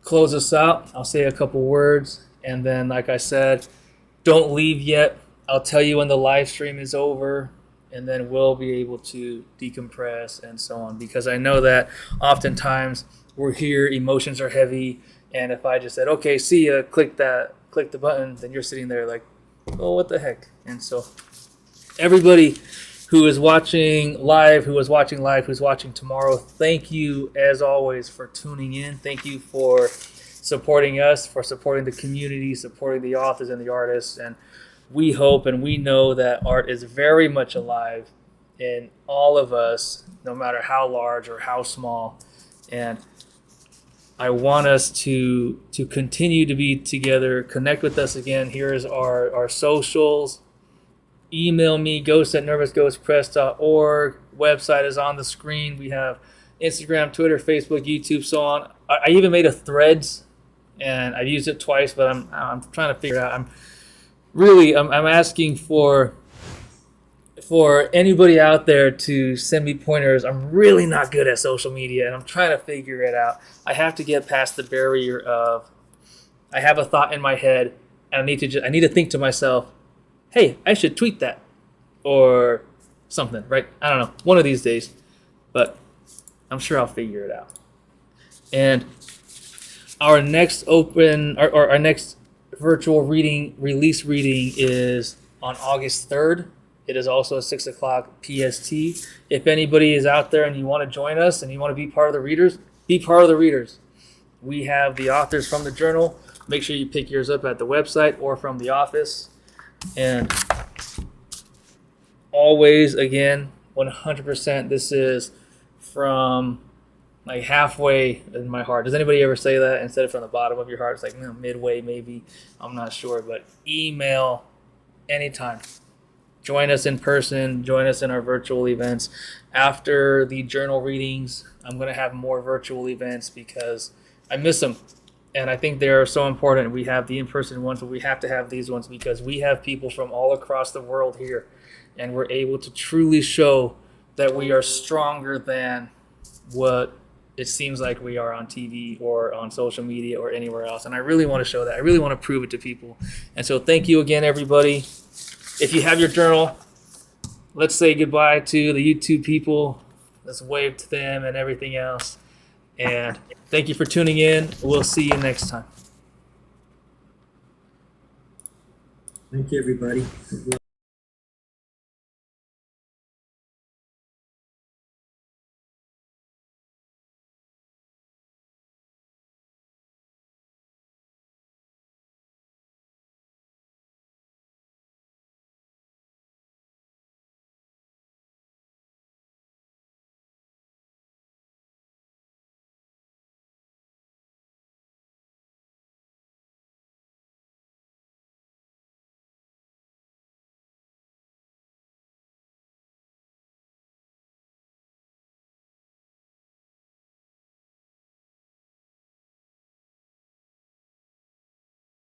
close this out. I'll say a couple words, and then, like I said, don't leave yet. I'll tell you when the live stream is over, and then we'll be able to decompress and so on, because I know that oftentimes we're here, emotions are heavy, and if I just said, okay, see ya, click the button, then you're sitting there like, oh, what the heck? And so everybody who is watching live, who's watching tomorrow, thank you as always for tuning in. Thank you for supporting us, for supporting the community, supporting the authors and the artists. And we hope and we know that art is very much alive in all of us, no matter how large or how small. And I want us to continue to be together. Connect with us again. Here's our socials. Email me, ghost@nervousghostpress.org. Website is on the screen. We have Instagram, Twitter, Facebook, YouTube, so on. I even made a Threads and I've used it twice, but I'm trying to figure it out. I'm asking for anybody out there to send me pointers. I'm really not good at social media, and I'm trying to figure it out. I have to get past the barrier of I have a thought in my head, and I need to think to myself, hey, I should tweet that or something, right? I don't know, one of these days, but I'm sure I'll figure it out. And our next our next virtual release reading is on August 3rd. It is also at 6 o'clock PST. If anybody is out there and you want to join us and you want to be part of the readers, be part of the readers. We have the authors from the journal. Make sure you pick yours up at the website or from the office. And always, again, 100%, this is from like halfway in my heart. Does anybody ever say that instead of from the bottom of your heart? It's like midway, maybe. I'm not sure, but email anytime. Join us in person. Join us in our virtual events. After the journal readings, I'm going to have more virtual events because I miss them. And I think they are so important. We have the in-person ones, but we have to have these ones because we have people from all across the world here. And we're able to truly show that we are stronger than what it seems like we are on TV or on social media or anywhere else. And I really want to show that. I really want to prove it to people. And so thank you again, everybody. If you have your journal, let's say goodbye to the YouTube people. Let's wave to them and everything else. And thank you for tuning in. We'll see you next time. Thank you, everybody. Good luck.